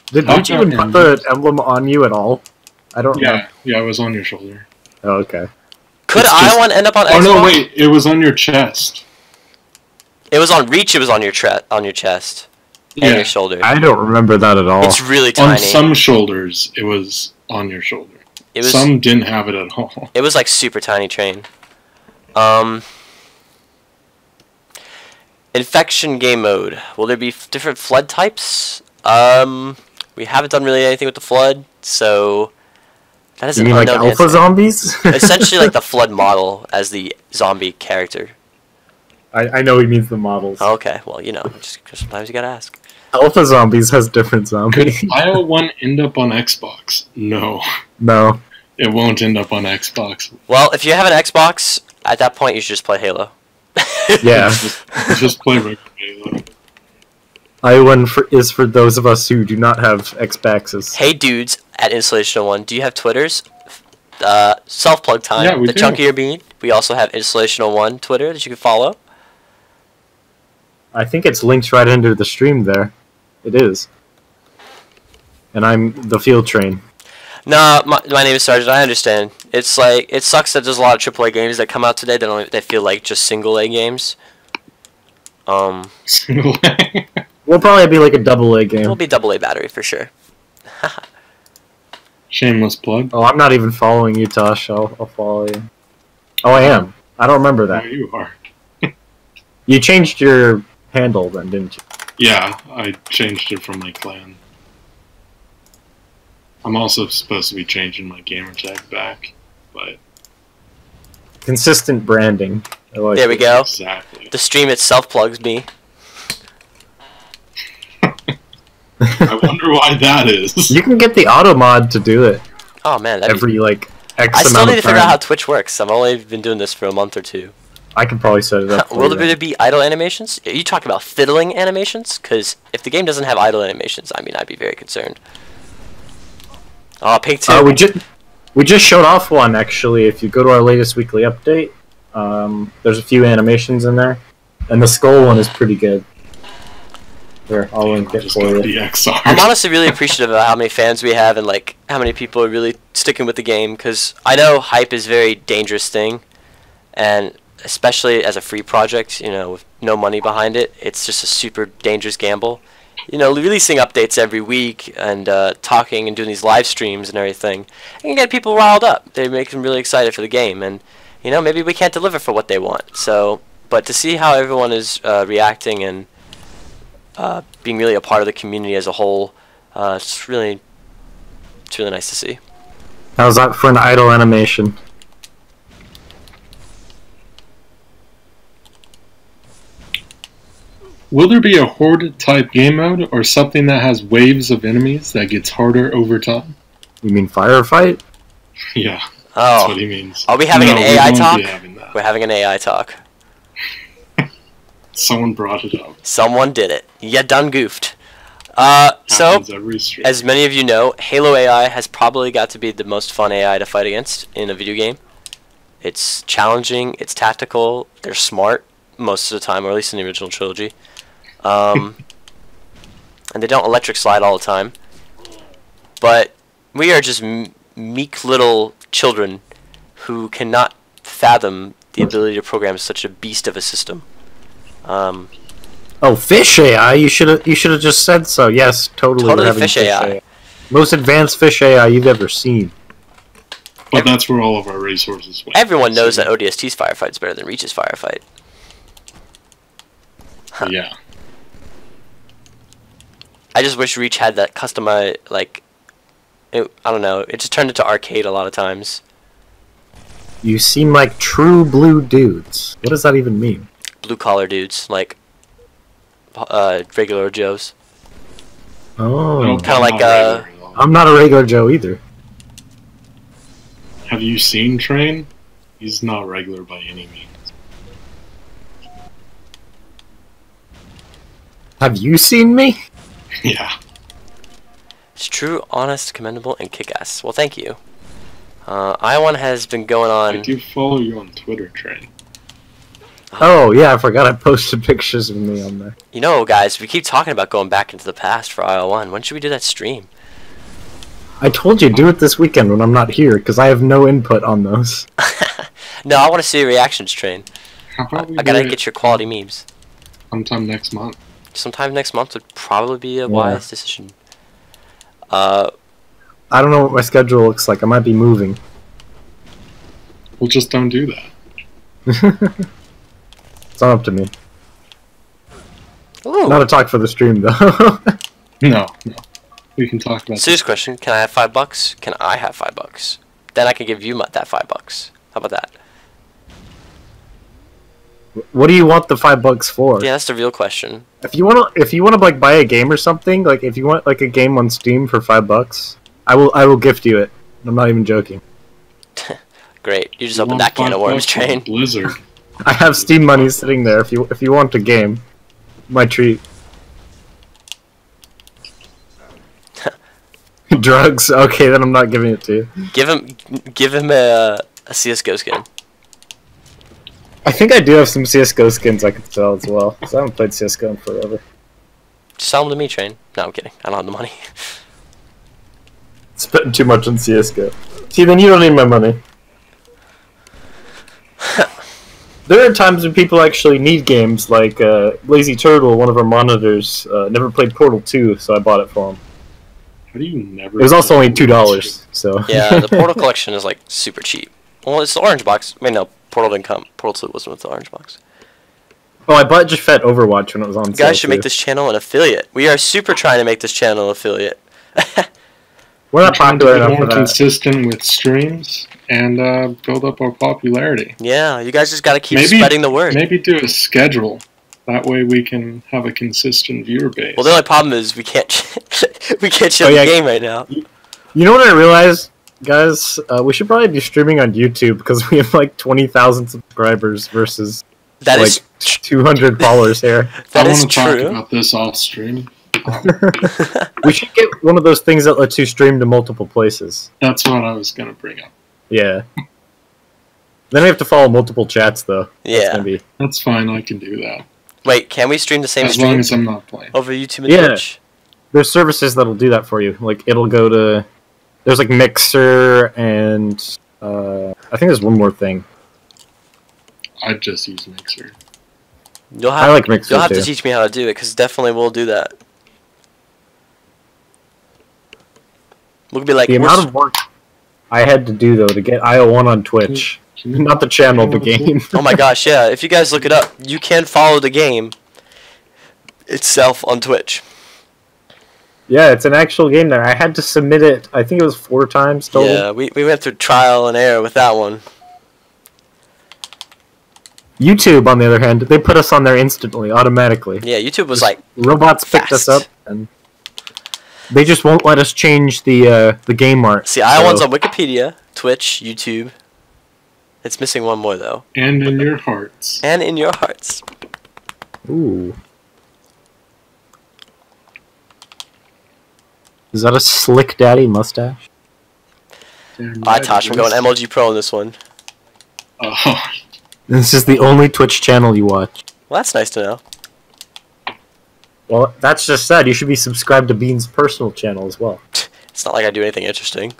Did How you even put about the emblem on you at all? I don't know. Yeah, it was on your shoulder. Oh, okay. Could It's just- Ion end up on Oh Xbox? no, wait, it was on your chest. It was on Reach, it was on your chest. And Yeah, your shoulder. I don't remember that at all. It's really on tiny. some shoulders it was on your shoulder. It was Some didn't have it at all. It was like super tiny train. Infection game mode. Will there be different flood types? We haven't done really anything with the flood, so that is You an mean like unknown alpha answer. zombies? Essentially like the flood model as the zombie character. I know he means the models. Oh, okay, well, you know, just sometimes you gotta ask. Alpha zombies has different Could zombies. IO1 end up on Xbox? No, No. it won't end up on Xbox. Well, if you have an Xbox At that point, you should just play Halo. Yeah. Just play regular Halo. I1 is for those of us who do not have Xboxes. Hey dudes at Installational1, do you have Twitters? Self-plug time. Yeah, we the do. Chunkier Bean. We also have Installational1 Twitter that you can follow. I think it's linked right into the stream there. It is. And I'm the Field Train. Nah, my name is Sergeant. I understand. It's like it sucks that there's a lot of AAA games that come out today that feel like just single A games. We'll probably be like a AA game. It'll be AA battery for sure. Shameless plug. Oh, I'm not even following you, Tosh. I'll follow you. Oh, I am. I don't remember that. There you are. You changed your handle then, didn't you? Yeah, I changed it from my clan. I'm also supposed to be changing my gamertag back, but Consistent branding. I like There we it. go. exactly. The stream itself plugs me. I wonder why that is. You can get the auto mod to do it Oh man, that'd be... every like X I amount still need of to time. figure out how Twitch works. I've only been doing this for a month or two. I can probably set it up. for Will you. there be idle animations? Are you talking about fiddling animations? Because if the game doesn't have idle animations, I mean, I'd be very concerned. Oh, Pink 2. We just showed off one actually. If you go to our latest weekly update, there's a few animations in there, and the skull one is pretty good. Here, I'll link I it just for got you. the XR. I'm honestly really appreciative of how many fans we have and like how many people are really sticking with the game. Because I know hype is a very dangerous thing, and especially as a free project, you know, with no money behind it, it's just a super dangerous gamble. You know, releasing updates every week and talking and doing these live streams and everything, it can get people riled up. They make them really excited for the game, and you know, maybe we can't deliver for what they want. So, but to see how everyone is reacting and being really a part of the community as a whole, it's really nice to see. How's that for an idle animation? Will there be a horde type game mode or something that has waves of enemies that gets harder over time? You mean firefight? Yeah, that's what Oh, he means. are we having an No, we AI won't talk? be having that. We're having an AI talk. Someone brought it up. Someone did it. You done goofed. So, Happens every stream. as many of you know, Halo AI has probably got to be the most fun AI to fight against in a video game. It's challenging, it's tactical, they're smart most of the time, or at least in the original trilogy. And they don't electric slide all the time. But we are just meek little children who cannot fathom the ability to program such a beast of a system. Oh, fish AI! You should have just said so. Yes, totally. Totally we're having fish AI. Most advanced fish AI you've ever seen. But that's where all of our resources went. Everyone knows that ODST's firefight is better than Reach's firefight. Yeah. I just wish Reach had that customized, like, I don't know, it just turned into arcade a lot of times. You seem like true blue dudes. What does that even mean? Blue collar dudes, like, regular Joes. Oh, Nope, Kinda I'm like, not regular at all. I'm not a regular Joe either. Have you seen Train? He's not regular by any means. Have you seen me? Yeah. It's true, honest, commendable, and kick-ass. Well, thank you. I1 has been going I on... do follow you on Twitter, Train. Oh yeah, I forgot I posted pictures of me on there. You know, guys, we keep talking about going back into the past for IL1. When should we do that stream? I told you, do it this weekend when I'm not here, because I have no input on those. No, I want to see a reactions train. How about we I gotta do it get your quality memes. sometime next month? Sometime next month would probably be a Yeah. wise decision. I don't know what my schedule looks like. I might be moving. Well, just don't do that. It's not up to me. Ooh. Not a talk for the stream, though. No, no. We can talk about Serious question, can I have $5? Can I have $5? Then I can give you that $5. How about that? What do you want the $5 for? Yeah, that's the real question. If you wanna like buy a game or something, like if you want like a game on Steam for $5, I will gift you it. I'm not even joking. Great. You just You opened want that can of $5 worms, on Train. Blizzard. I have Steam money sitting there. If you want a game, my treat. Drugs. Okay, then I'm not giving it to you. Give him a CS:GO skin. I think I do have some CS:GO skins I could sell as well. Cause I haven't played CS:GO in forever. Just sell them to me, Train. No, I'm kidding. I don't have the money. Spending too much on CS:GO. See, then you don't need my money. There are times when people actually need games, like Lazy Turtle, one of our monitors, never played Portal 2, so I bought it for him. How do you never? It was also only $2, so... Yeah, the Portal collection is like super cheap. Well, it's the orange box. Wait, no, Portal didn't come. Portal 2 wasn't with the orange box. Oh, I bought Jafet Overwatch when it was on You sale, guys should too. make this channel an affiliate. We are super trying to make this channel an affiliate. We're not Trying to popular be enough more for that. consistent with streams and build up our popularity. Yeah, you guys just gotta keep Maybe- spreading the word. Maybe do a schedule. That way we can have a consistent viewer base. Well, the only problem is we can't we can't show Oh, yeah. the game right now. You know what I realized, guys? We should probably be streaming on YouTube because we have like 20,000 subscribers versus That like is 200 followers here. that I is want to talk true. about this off stream. We should get one of those things that lets you stream to multiple places. That's what I was going to bring up. Yeah. Then we have to follow multiple chats, though. That's Yeah. gonna be... That's fine, I can do that. Wait, can we stream the same As long stream as I'm not playing. over YouTube and Yeah. Twitch? There's services that'll do that for you. Like, it'll go to... There's, like, Mixer and... I think there's one more thing. I'd just use Mixer. You'll I have, like Mixer, you'll have to too. teach me how to do it, because definitely we'll do that. We'll be like, The we're amount of work I had to do, though, to get IO1 on Twitch. Not the channel, the game. oh my gosh, yeah. If you guys look it up, you can follow the game itself on Twitch. Yeah, it's an actual game there. I had to submit it, I think it was 4 times total. Yeah, we went through trial and error with that one. YouTube, on the other hand, they put us on there instantly, automatically. Yeah, YouTube was like, Robots picked us fast. up, and they just won't let us change the game art. see, IO1's so- on Wikipedia, Twitch, YouTube. It's missing one more, though. And in your hearts. And in your hearts. Ooh. Is that a Slick Daddy mustache? Alright, Tosh, I'm going MLG Pro on this one. Oh, This is the only Twitch channel you watch. Well, that's nice to know. Well, that's just sad. You should be subscribed to Bean's personal channel as well. It's not like I do anything interesting.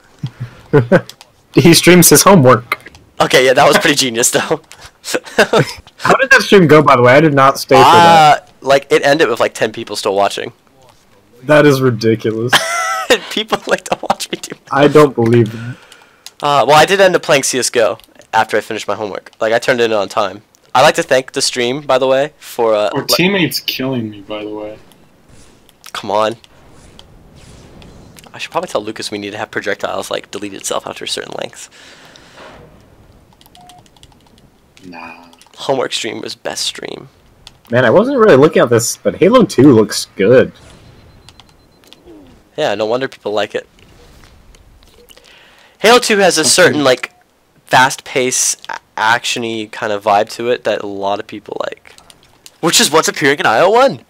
He streams his homework. Okay, yeah, that was pretty genius, though. How did that stream go, by the way? I did not stay for that. Like, it ended with like 10 people still watching. That is ridiculous. People like to watch me do. I don't believe it. Well, I did end up playing CS:GO after I finished my homework. Like, I turned it in on time. I'd like to thank the stream, by the way, for our teammate's killing me, by the way. come on. I should probably tell Lucas we need to have projectiles like delete itself after a certain length. Nah. Homework stream was best stream. Man, I wasn't really looking at this, but Halo 2 looks good. Yeah, no wonder people like it. Halo 2 has a certain like fast-paced, action-y kind of vibe to it that a lot of people like, which is what's appearing in IO1.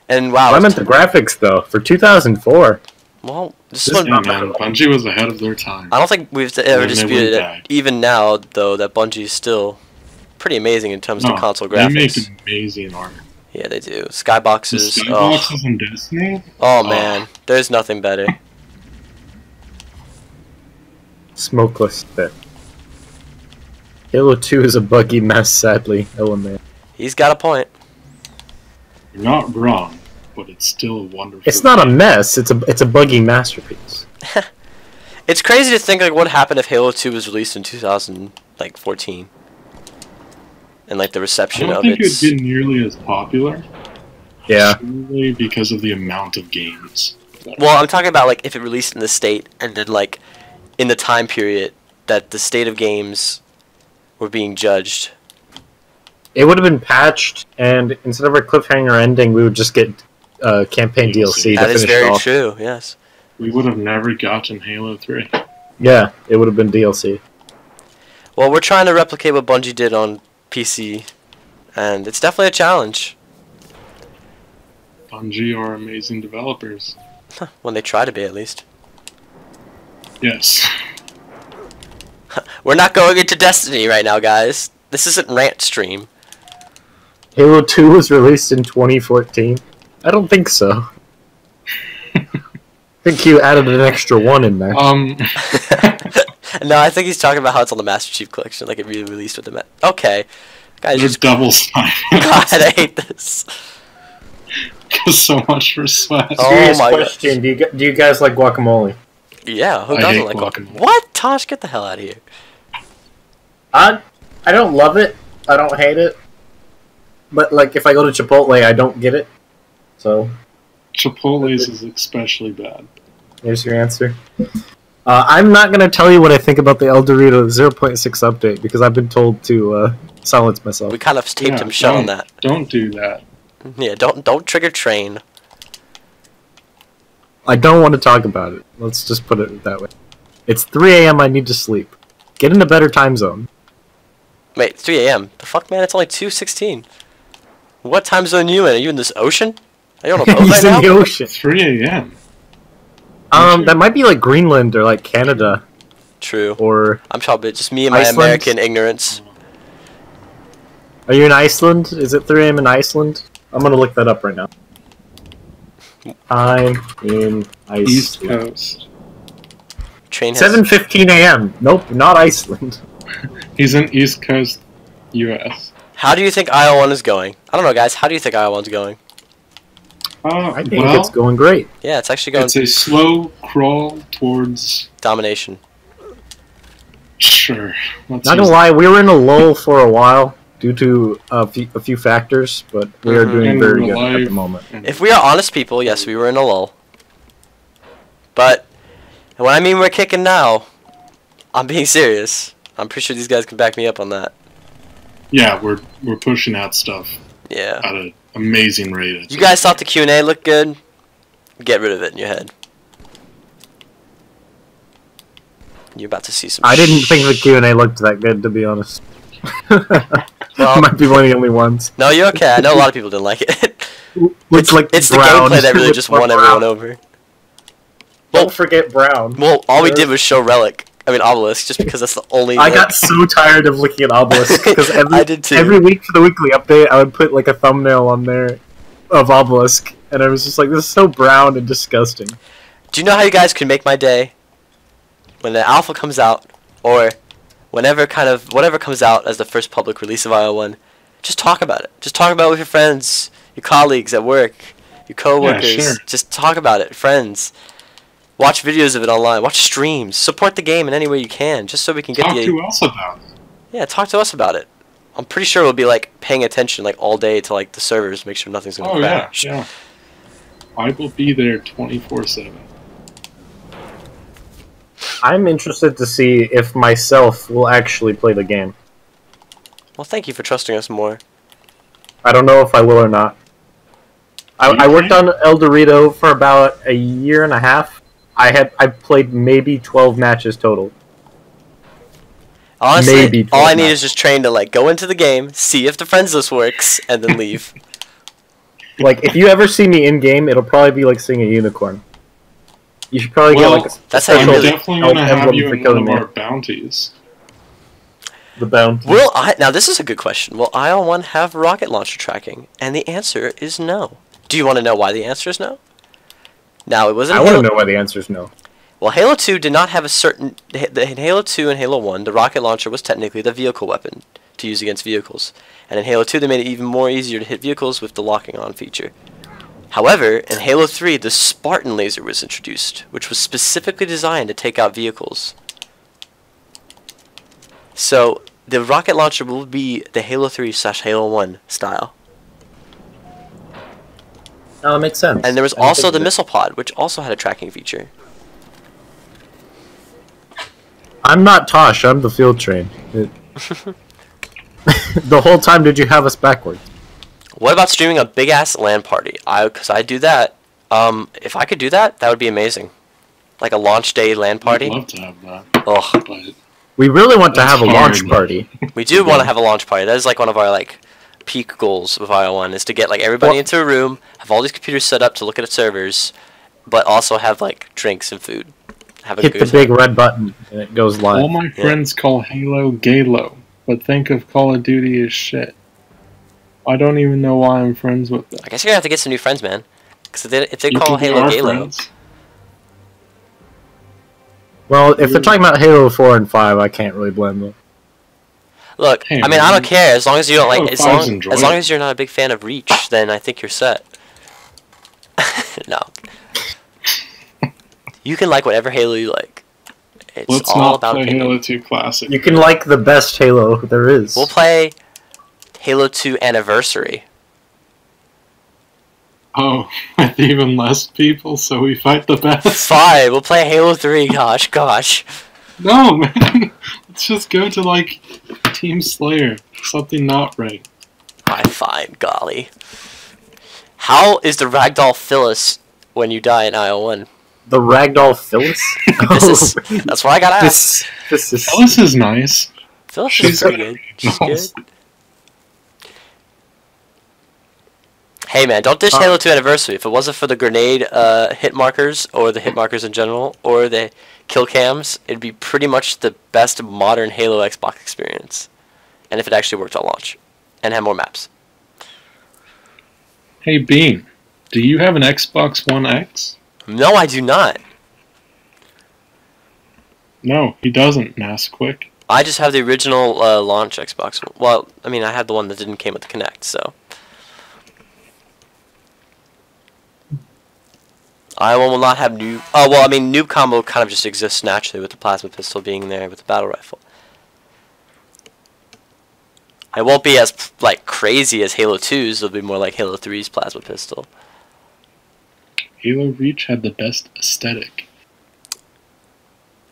And wow, I meant the graphics, though, for 2004. well, this This is one. Yeah, man, Bungie was ahead of their time. I don't think we've ever When they disputed went it. back. Even now, though, that Bungie is still pretty amazing in terms No, of console they make graphics. amazing art. Yeah, they do. The Skyboxes. skyboxes in Destiny? Oh man, there's nothing better. Smokeless bit. Halo 2 is a buggy mess, sadly. Oh, man. He's got a point. You're not wrong, but it's still a wonderful. It's not a mess, it's a buggy masterpiece. It's crazy to think like what happened if Halo 2 was released in 2014, and like the I reception don't of think it its. would be nearly as popular. Yeah. Solely because of the amount of games. Well, I'm talking about like if it released in the state and then like in the time period that the state of games were being judged. It would have been patched, and instead of a cliffhanger ending, we would just get campaign DLC That to is finish it very off. true. Yes. We would have never gotten Halo 3. Yeah, it would have been DLC. Well, we're trying to replicate what Bungie did on PC, and it's definitely a challenge. Bungie are amazing developers. When they try to be, at least. Yes. We're not going into Destiny right now, guys. This isn't rant stream. Halo 2 was released in 2014? I don't think so. I think you added an extra one in there. No, I think he's talking about how it's on the Master Chief Collection, like it really released with the Okay. Guys, Just just... double sign. God, I hate this. So much for sweat. Oh Serious my question, do you guys like guacamole? Yeah, who I doesn't hate like guacamole. guacamole? What? Tosh, get the hell out of here. I don't love it. I don't hate it. But like if I go to Chipotle, I don't get it. So Chipotle's is especially bad. there's your answer. I'm not gonna tell you what I think about the El Dorito 0.6 update because I've been told to silence myself. We kind of taped Yeah, him shut on that. Don't do that. Yeah, don't trigger train. I don't want to talk about it. Let's just put it that way. It's 3 a.m. I need to sleep. Get in a better time zone. Wait, 3 a.m. The fuck, man? It's only 2:16. What time zone are you in? Are you in this ocean? Are you on a boat He's right in now? the ocean. 3 a.m. That might be like Greenland or like Canada True. or. I'm probably just me and my Iceland? American ignorance. Are you in Iceland? Is it 3 a.m. in Iceland? I'm gonna look that up right now. I'm in Iceland. East Coast. Train has 7:15 a.m. Nope, not Iceland. He's in East Coast, U.S. How do you think IO1 is going? I don't know, guys. How do you think IO1's going? I think well, it's going great. Yeah, it's actually going it's a slow crawl towards. domination. Sure. Let's Not gonna use lie, we were in a lull for a while due to a few factors, but we are doing And very we're good at the alive. moment. and- If we are honest people, yes, we were in a lull. But when I mean we're kicking now, I'm being serious. I'm pretty sure these guys can back me up on that. Yeah, we're pushing out stuff Yeah. at an amazing rate. You guys thought the Q&A looked good? Get rid of it in your head. You're about to see some. I didn't think the Q&A looked that good, to be honest. Well- Might be one of the only ones. No, you're okay. I know a lot of people didn't like it. Looks like It's the Brown. gameplay that really Looks just like won Brown. everyone over. Don't forget Brown. Well, all we did was show Relic. I mean Obelisk, just because that's the only. I got so tired of looking at Obelisk because I did too. every week for the weekly update, I would put like a thumbnail on there of Obelisk, and I was just like, "This is so brown and disgusting." Do you know how you guys can make my day? When the alpha comes out, or whatever comes out as the first public release of IO1, just talk about it. Just talk about it with your friends, your colleagues at work, your coworkers. Yeah, sure. Just talk about it, friends. Watch videos of it online. Watch streams. Support the game in any way you can, just so we can get Talk the. to us about it. Yeah, talk to us about it. I'm pretty sure we'll be like paying attention like all day to like the servers, make sure nothing's gonna Oh yeah, crash. yeah. I will be there 24/7. I'm interested to see if myself will actually play the game. Well, thank you for trusting us more. I don't know if I will or not. I worked on El Dorito for about a year and a half. I played maybe 12 matches total. Honestly, Maybe all I 12 need is matches. just train to like go into the game, see if the friends list works, and then leave. Like, if you ever see me in game, it'll probably be like seeing a unicorn. You should probably Well, get like a that's how you I'm special really- definitely gonna have emblem you for in one killing of me. our bounties. The bounty. Will I now? This is a good question. Will IL-1 have rocket launcher tracking? And the answer is no. Do you want to know why the answer is no? Now it wasn't. I want to know why the answer is no. Well, Halo 2 did not have a certain. In Halo 2 and Halo 1, the rocket launcher was technically the vehicle weapon to use against vehicles. And in Halo 2, they made it even more easier to hit vehicles with the locking on feature. However, in Halo 3, the Spartan laser was introduced, which was specifically designed to take out vehicles. So, the rocket launcher will be the Halo 3/Halo 1 style. No, that makes sense. And there was I didn't also think the of it. missile pod, which also had a tracking feature. I'm not Tosh. I'm the field train. The whole time, did you have us backwards? What about streaming a big ass LAN party? Because I do that. If I could do that, that would be amazing. Like a launch day LAN party. I'd love to have that, Ugh. but We really want to That's have a launch hard. party. We do want to have a launch party. That is like one of our like peak goals with IO1 is to get like everybody Well- into a room, have all these computers set up to look at servers, but also have like drinks and food. Have a Hit the good big red button and it goes live. All my friends call Halo Galo, but think of Call of Duty as shit. I don't even know why I'm friends with them. I guess you're gonna have to get some new friends, man. Because if they You call can be Halo our Galo, friends. Well, if they're talking about Halo 4 and 5, I can't really blame them. look, Hey, I mean, I man. don't care as long as you don't like. Halo As 5's long as enjoyable. you're not a big fan of Reach, then I think you're set. No. You can like whatever Halo you like. It's Let's all not about play opinion. Halo 2 Classic. You can like the best Halo there is. We'll play Halo 2 Anniversary. Oh, with even less people, so we fight the best. Fine, we'll play Halo 3. Gosh. No, man. Let's just go to, like, Team Slayer. Something not right. Alright, fine. Golly. How is the Ragdoll Phyllis when you die in IO1? The Ragdoll Phyllis? That's what I got asked. This is... Phyllis is nice. Phyllis She's is pretty good. She's nice. good. Hey man, don't dish Halo 2 Anniversary. If it wasn't for the grenade hit markers, or the hit markers in general, or the kill cams, it'd be pretty much the best modern Halo Xbox experience. And if it actually worked on launch. And had more maps. Hey, Bean. Do you have an Xbox One X? No, I do not. No, he doesn't, Nasquik. I just have the original launch Xbox. Well, I mean, I had the one that didn't came with the Kinect, so. I will not have noob. Oh well, I mean, noob combo kind of just exists naturally with the plasma pistol being there with the battle rifle. I won't be as like crazy as Halo 2's. It'll be more like Halo 3's plasma pistol. Halo Reach had the best aesthetic.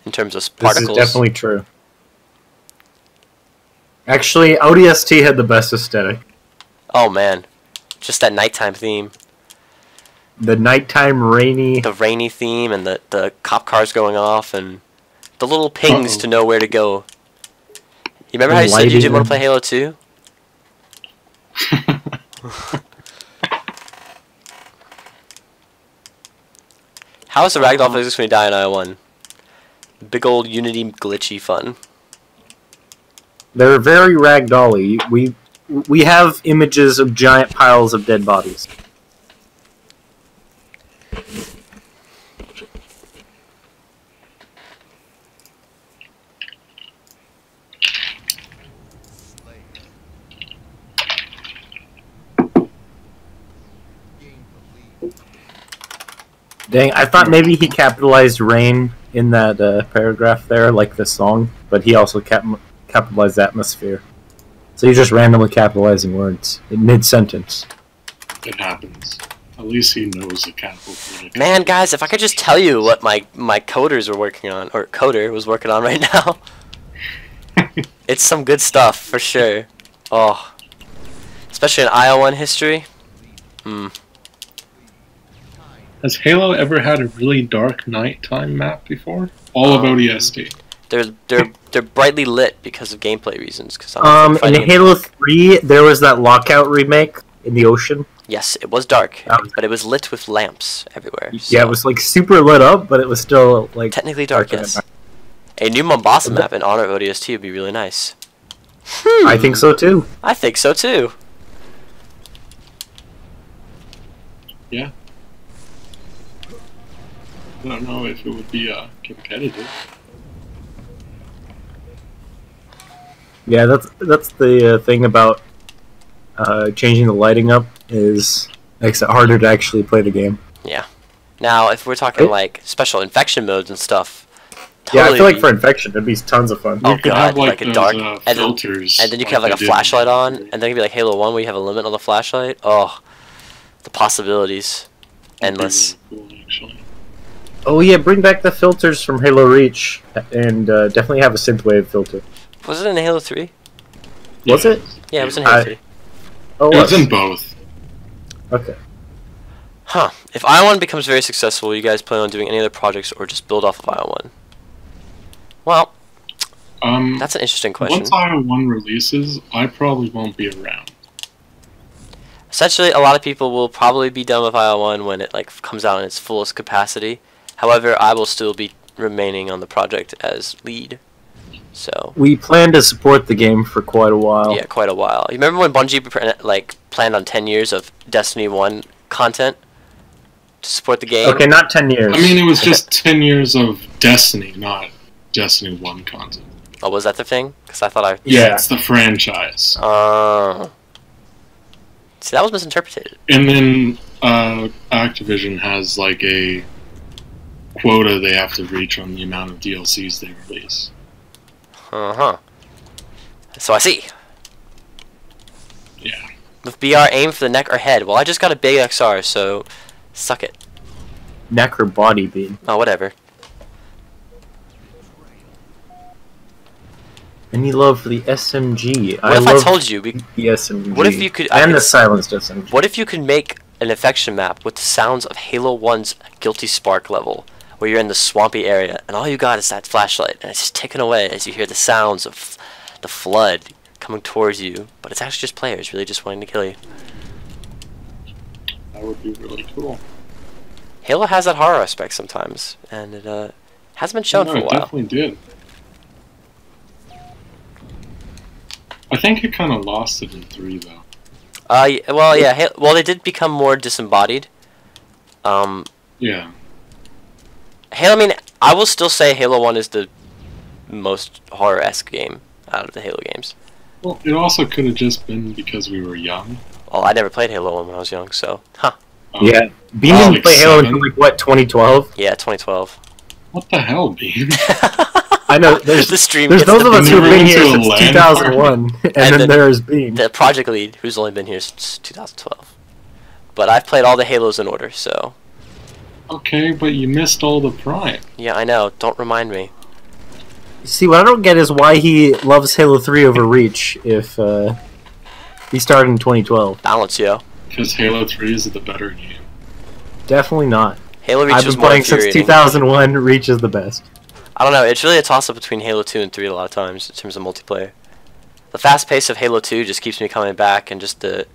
In terms of This particles. is definitely true. Actually, ODST had the best aesthetic. Oh man, just that nighttime theme, The nighttime rainy... the rainy theme, and the cop cars going off, and the little pings Uh-oh. to know where to go. You remember how And you said you lighting didn't want to and- play Halo 2? How is the ragdoll physics when you die in IO1? Big old Unity glitchy fun. They're very ragdolly. We have images of giant piles of dead bodies. Dang, I thought maybe he capitalized rain in that paragraph there, like the song, but he also capitalized atmosphere. So you're just randomly capitalizing words in mid-sentence. It happens. At least he knows a capital letter. Man, guys, if I could just tell you what my coders were working on, or coder was working on right now. It's some good stuff, for sure. Oh. Especially in IO1 history. Has Halo ever had a really dark nighttime map before? All of ODST. They're brightly lit because of gameplay reasons. Cause In Halo 3, there was that Lockout remake in the ocean. Yes, it was dark, That was- but it was lit with lamps everywhere. Yeah, so it was like super lit up, but it was still like technically dark. darker Yes. than A new Mombasa map in honor of ODST would be really nice. I think so too. I think so too. I don't know if it would be competitive. Yeah, that's the thing about changing the lighting up is makes it harder to actually play the game. Now, if we're talking It- like special infection modes and stuff, Yeah, I totally feel like be- for infection, it'd be tons of fun. Oh, You could God, have like a those, dark- and then- filters. and then you could have like a they did in flashlight on, Halo 3. and then it'd be like Halo 1 where you have a limit on the flashlight. Oh, the possibilities, That'd be endless. really cool, actually. Oh yeah, bring back the filters from Halo Reach, and definitely have a synthwave filter. Was it in Halo 3? Was it? Yeah, it was in Halo 3. Oh, It's was. in both. Okay. Huh. If IO1 becomes very successful, you guys plan on doing any other projects or just build off of IO1? Well, That's an interesting question. Once IO1 releases, I probably won't be around. Essentially, a lot of people will probably be done with IO1 when it comes out in its fullest capacity. However, I will still be remaining on the project as lead. So we plan to support the game for quite a while. yeah, quite a while. You remember when Bungie planned on 10 years of Destiny 1 content to support the game? Okay, not 10 years. I mean, it was just 10 years of Destiny, not Destiny 1 content. Oh, was that the thing? Because I thought Yeah, it's the franchise. See, that was misinterpreted. And then Activision has like a quota they have to reach on the amount of DLCs they release. Uh-huh. So I see. Yeah. With BR, aim for the neck or head. Well, I just got a big XR, so suck it. Neck or body beam. Oh, whatever. Any love for the SMG? What if I told you? the SMG. What if you could? And the silenced SMG. What if you could make an infection map with the sounds of Halo 1's Guilty Spark level, where you're in the swampy area, and all you got is that flashlight, and it's just ticking away as you hear the sounds of the flood coming towards you, but it's actually just players really just wanting to kill you. That would be really cool. Halo has that horror aspect sometimes, and it hasn't been shown for a It while. definitely did. I think it kind of lost it in 3, though. Well, yeah, well, they did become more disembodied. Yeah. Halo, I mean, I will still say Halo 1 is the most horror-esque game out of the Halo games. Well, it also could have just been because we were young. Well, I never played Halo 1 when I was young, so, huh. Yeah. Beam Oh, didn't like play Halo 7? until, like, what, 2012? Yeah, 2012. What the hell, Bean? I know, there's The stream there's gets those the of us who've Never been went here to a since LAN 2001, and then the- there's Beam. The project lead, who's only been here since 2012. But I've played all the Halos in order, so... Okay, but you missed all the prime. Yeah, I know. Don't remind me. See, what I don't get is why he loves Halo 3 over Reach if he started in 2012. Balance, yo. Because Halo 3 is the better game. Definitely not. Halo Reach I've is been more playing since infuriating. 2001, Reach is the best. I don't know, it's really a toss-up between Halo 2 and 3 a lot of times in terms of multiplayer. The fast pace of Halo 2 just keeps me coming back, and just the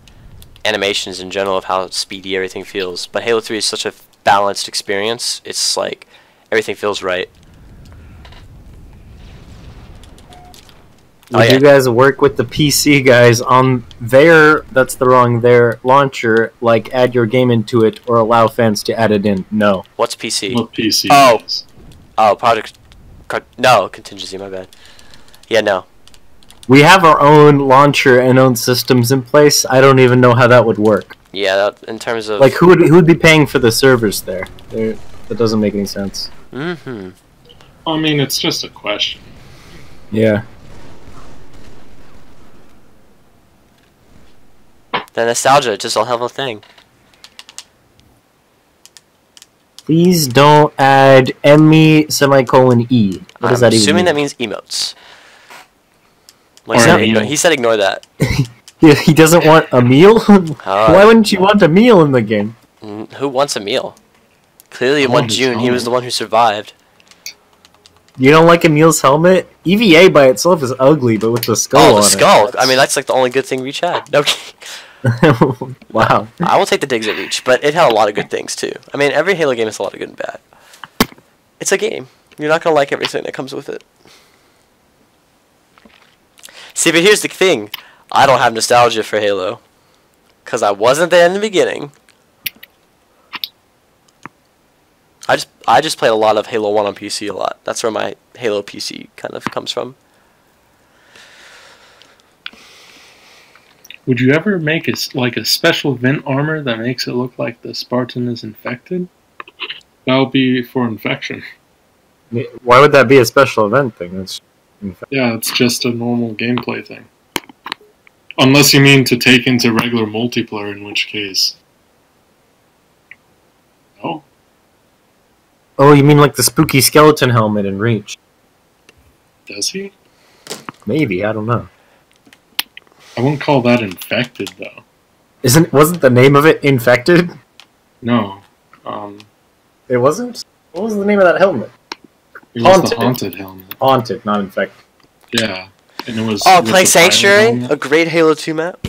animations in general of how speedy everything feels. But Halo 3 is such a balanced experience, it's like, everything feels right. Would you guys work with the PC guys on their, their launcher, like add your game into it or allow fans to add it in? No. What's PC? What PC Oh. is. Oh, no, contingency, my bad. Yeah, no. We have our own launcher and own systems in place. I don't even know how that would work. Yeah, in terms of... Like, who would be paying for the servers there? That doesn't make any sense. Mm-hmm. I mean, it's just a question. Yeah. The nostalgia, just a hell of a thing. Please don't add ME semicolon E. What does I'm that even assuming mean? that means emotes. Like, Or he said ignore that. He doesn't want a meal? Why wouldn't you want a meal in the game? Who wants a meal? Clearly, in I 1 want his June, he was helmet. the one who survived. You don't like Emil's helmet? EVA by itself is ugly, but with the skull Oh, on the it, skull. I mean, that's like the only good thing Reach had. No, wow. I will take the digs at Reach, but it had a lot of good things too. I mean, every Halo game has a lot of good and bad. It's a game. You're not gonna like everything that comes with it. See, but here's the thing. I don't have nostalgia for Halo. Because I wasn't there in the beginning. I just played a lot of Halo 1 on PC a lot. That's where my Halo PC kind of comes from. Would you ever make a special vent armor that makes it look like the Spartan is infected? That would be for infection. Why would that be a special event thing? That's Yeah, it's just a normal gameplay thing. Unless you mean to take into regular multiplayer, in which case... No? Oh, you mean like the spooky skeleton helmet in Reach? Does he? Maybe, I don't know. I wouldn't call that infected, though. Wasn't the name of it Infected? No. It wasn't? What was the name of that helmet? It was Haunted. the haunted helmet. Haunted, not Infected. Yeah, and it was. Oh, with playing the pilot Sanctuary, on it. a great Halo 2 map.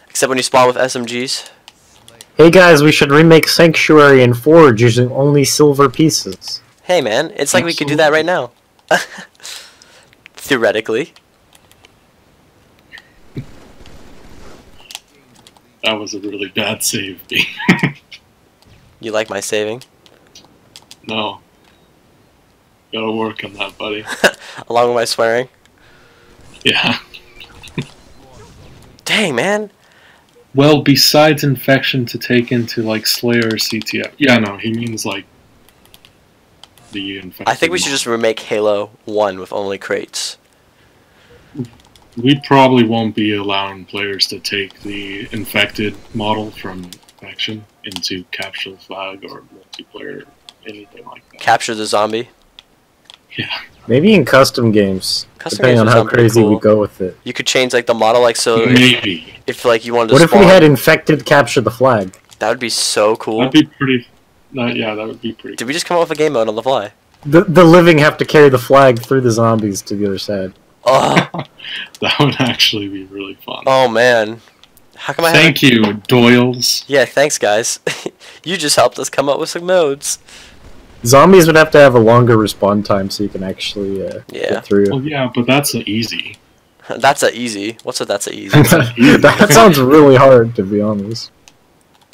Except when you spawn with SMGs. Hey guys, we should remake Sanctuary and Forge using only silver pieces. Hey man, it's like we could do that right now. Theoretically. That was a really bad save. You like my saving? No. Gotta work on that, buddy. Along with my swearing. Yeah. Dang, man. Well, besides infection to take into like Slayer or CTF. Yeah, no, he means like the infected. I think we should just remake Halo 1 with only crates. We probably won't be allowing players to take the infected model from infection into capture the flag or multiplayer, anything like that. Capture the zombie. Yeah. Maybe in custom games, Custom depending games on would how sound pretty crazy we cool. go with it. You could change like the model, like so. Maybe. If like you wanted to What if spawn, we had infected capture the flag? that would be so cool. That'd be pretty. Yeah, that would be pretty. Did we just come up with a game mode on the fly? The living have to carry the flag through the zombies to the other side. Oh, That would actually be really fun. oh man. How come I Thank you, Doyles. Yeah, thanks guys. You just helped us come up with some modes. Zombies would have to have a longer respawn time so you can actually Yeah. get through. Well, yeah, but that's easy. That's a easy. What's a that's a easy? That sounds really hard, to be honest.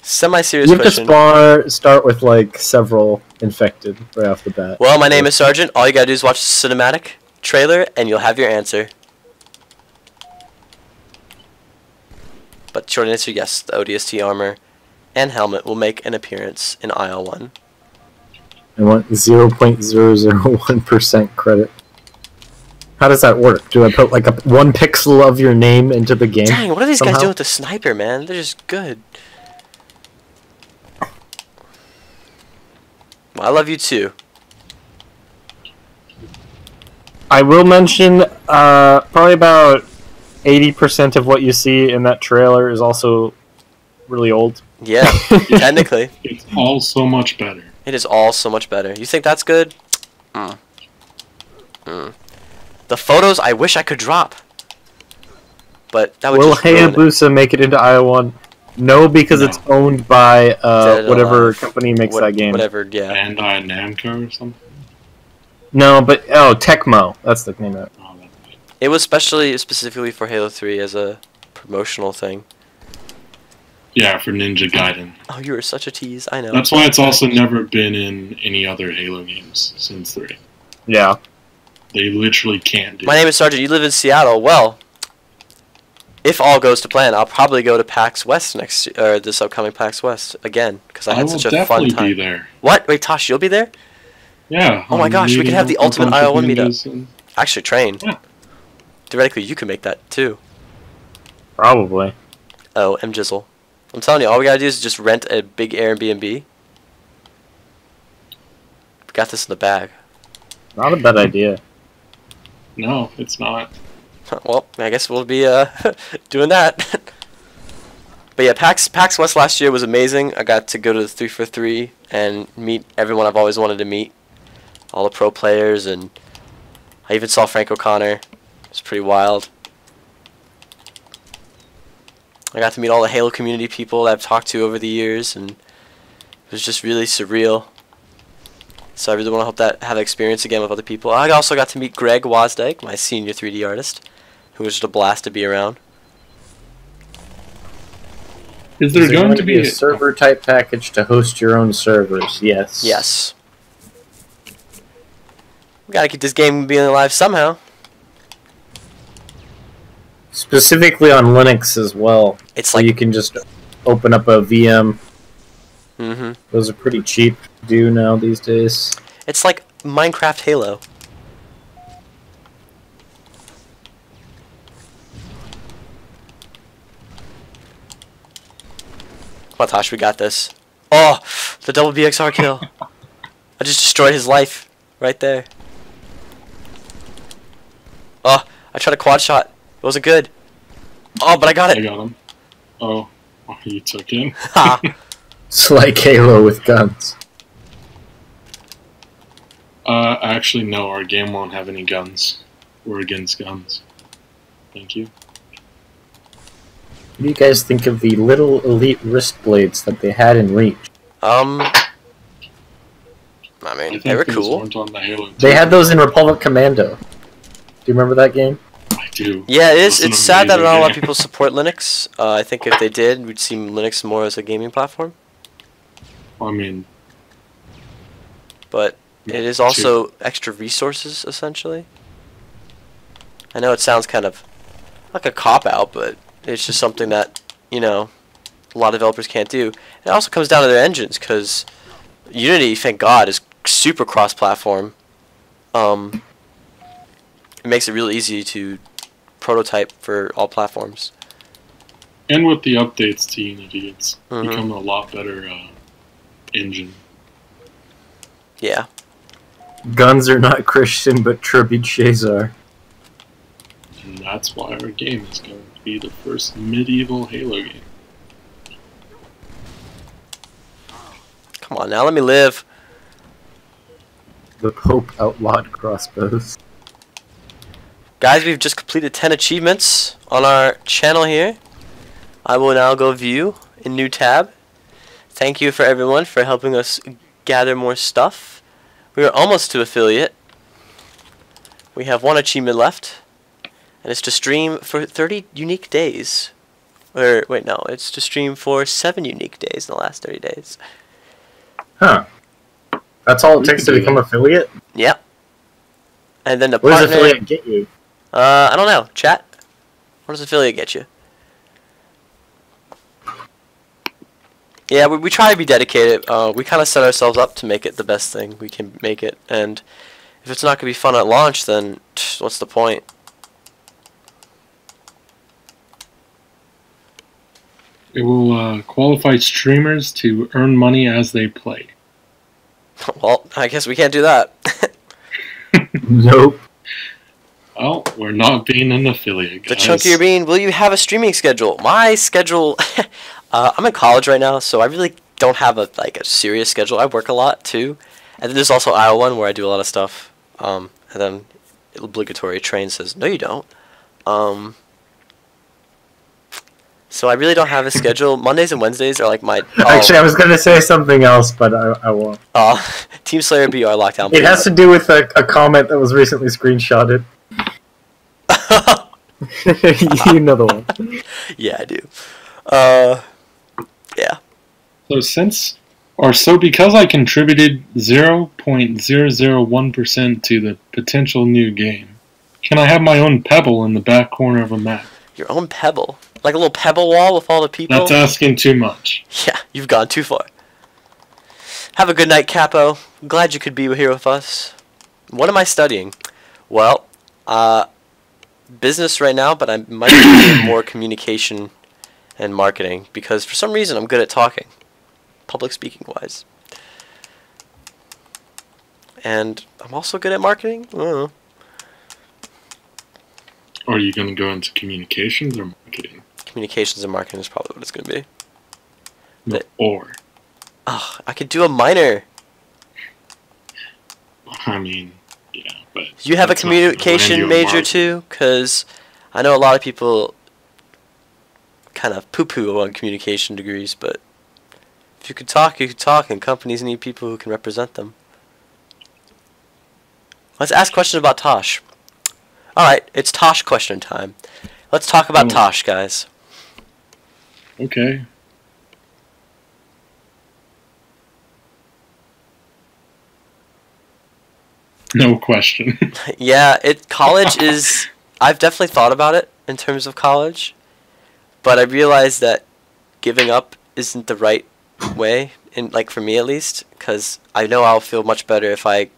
Semi-serious You have question. to start with like several infected right off the bat. Well, my name is Sergeant. All you gotta do is watch the cinematic trailer, and you'll have your answer. But short answer, yes. The ODST armor and helmet will make an appearance in Aisle 1. I want 0.001% credit. How does that work? Do I put like a 1 pixel of your name into the game? Dang, what are these guys somehow? doing with the sniper, man? They're just good. Well, I love you too. I will mention, probably about 80% of what you see in that trailer is also really old. Yeah, technically. It's all so much better. It is all so much better. You think that's good? The photos I wish I could drop. But that would Will just ruin it. Hayabusa make it into Iowa? No, because No. it's owned by Dead or whatever Alive. company makes that game. Whatever, yeah. Bandai Namco or something. No, but Tecmo. That's the name of it. Oh, that's It was specifically for Halo 3 as a promotional thing. yeah, for Ninja Gaiden. Oh, you were such a tease. I know. That's why it's also never been in any other Halo games since 3. Yeah. They literally can't do My name is Sergeant. You live in Seattle. Well, if all goes to plan, I'll probably go to PAX West this upcoming PAX West again because I I had will such a fun definitely be time. there. What? Wait, Tosh, you'll be there? Yeah. Oh my I'm gosh, we could meeting have the up with a ultimate bunch of IO1 meetup. ninjas and- Actually, train. Yeah. Theoretically, you can make that too. Probably. Oh, Jizzle. I'm telling you, all we gotta do is just rent a big Airbnb. We got this in the bag. Not a bad idea. No, it's not. Well, I guess we'll be doing that. But yeah, PAX West last year was amazing. I got to go to the 3 for 3 and meet everyone I've always wanted to meet. All the pro players, and I even saw Frank O'Connor. It's pretty wild. I got to meet all the Halo community people that I've talked to over the years, and it was just really surreal. So I really want to have that experience again with other people. I also got to meet Greg Wozdyke, my senior 3D artist, who was just a blast to be around. Is there going to be a server type package to host your own servers? Yes. Yes. We gotta keep this game being alive somehow. Specifically on Linux as well. It's So like, you can just open up a VM. mm-hmm. Those are pretty cheap to do now these days. It's like Minecraft Halo. Come on, Tosh, we got this. Oh, the double BXR kill. I just destroyed his life right there. Oh, I tried a quad shot. It wasn't good. Oh, but I got I it. got him. Oh, you took him. Ha. It's like Halo with guns. Actually, no. Our game won't have any guns. We're against guns. Thank you. What do you guys think of the little elite wrist blades that they had in Reach? I I mean, think they were those cool. weren't on the Halo 2. They had those in Republic Commando. Do you remember that game? I do. Yeah, it It is. was an It's sad that amazing not a lot of game. people support Linux. I think if they did, we'd see Linux more as a gaming platform. I mean, But it is also extra resources, essentially. I know it sounds kind of like a cop-out, but it's just something that, you know, a lot of developers can't do. It also comes down to their engines, because Unity, thank God, is super cross-platform. It makes it really easy to prototype for all platforms. and with the updates to Unity, it's Mhm. become a lot better engine. Yeah. Guns are not Christian, but trebuchets are. And that's why our game is going to be the first medieval Halo game. Come on now, let me live. The Pope outlawed crossbows. Guys, we've just completed 10 achievements on our channel here. I will now go view a new tab. Thank you for everyone for helping us gather more stuff. We are almost to affiliate. We have one achievement left, and it's to stream for 30 unique days. Or, wait, no, it's to stream for 7 unique days in the last 30 days. Huh. That's all it We takes can to do become that. affiliate? Yep. And then the What does partner... affiliate get you? I don't know. Chat? What does affiliate get you? Yeah, we try to be dedicated. We kind of set ourselves up to make it the best thing we can make it. And if it's not going to be fun at launch, then what's the point? It will qualify streamers to earn money as they play. Well, I guess we can't do that. Nope. Well, we're not being an affiliate, The guys. chunkier bean, will you have a streaming schedule? My schedule... I'm in college right now, so I really don't have a serious schedule. I work a lot, too. And then there's also IO1 where I do a lot of stuff. And then obligatory train says, no you don't. So I really don't have a schedule. Mondays and Wednesdays are like my... Actually, I was going to say something else, but I won't. Team Slayer BR lockdown. It has to do with a comment that was recently screenshotted. You know the one. Yeah, I do. Yeah. So because I contributed 0.001% to the potential new game, can I have my own pebble in the back corner of a map? Your own pebble. Like a little pebble wall with all the people? That's asking too much. Yeah, you've gone too far. Have a good night, Capo. I'm glad you could be here with us. What am I studying? Well, business right now, but I might be doing more communication and marketing because for some reason I'm good at talking, public speaking wise. And I'm also good at marketing. I don't know. Are you going to go into communications or marketing? Communications and marketing is probably what it's going to be. No, or. Ugh, I could do a minor. I mean, yeah, but... You have a that's not gonna land communication you a major mark. too? Because I know a lot of people kind of poo-poo on communication degrees, but if you could talk, you could talk, and companies need people who can represent them. Let's ask questions about Tosh. Alright, it's Tosh question time. Let's talk about Tosh, guys. Okay. No question. Yeah, college is... I've definitely thought about it in terms of college, but I realized that giving up isn't the right way, for me at least, because I know I'll feel much better if I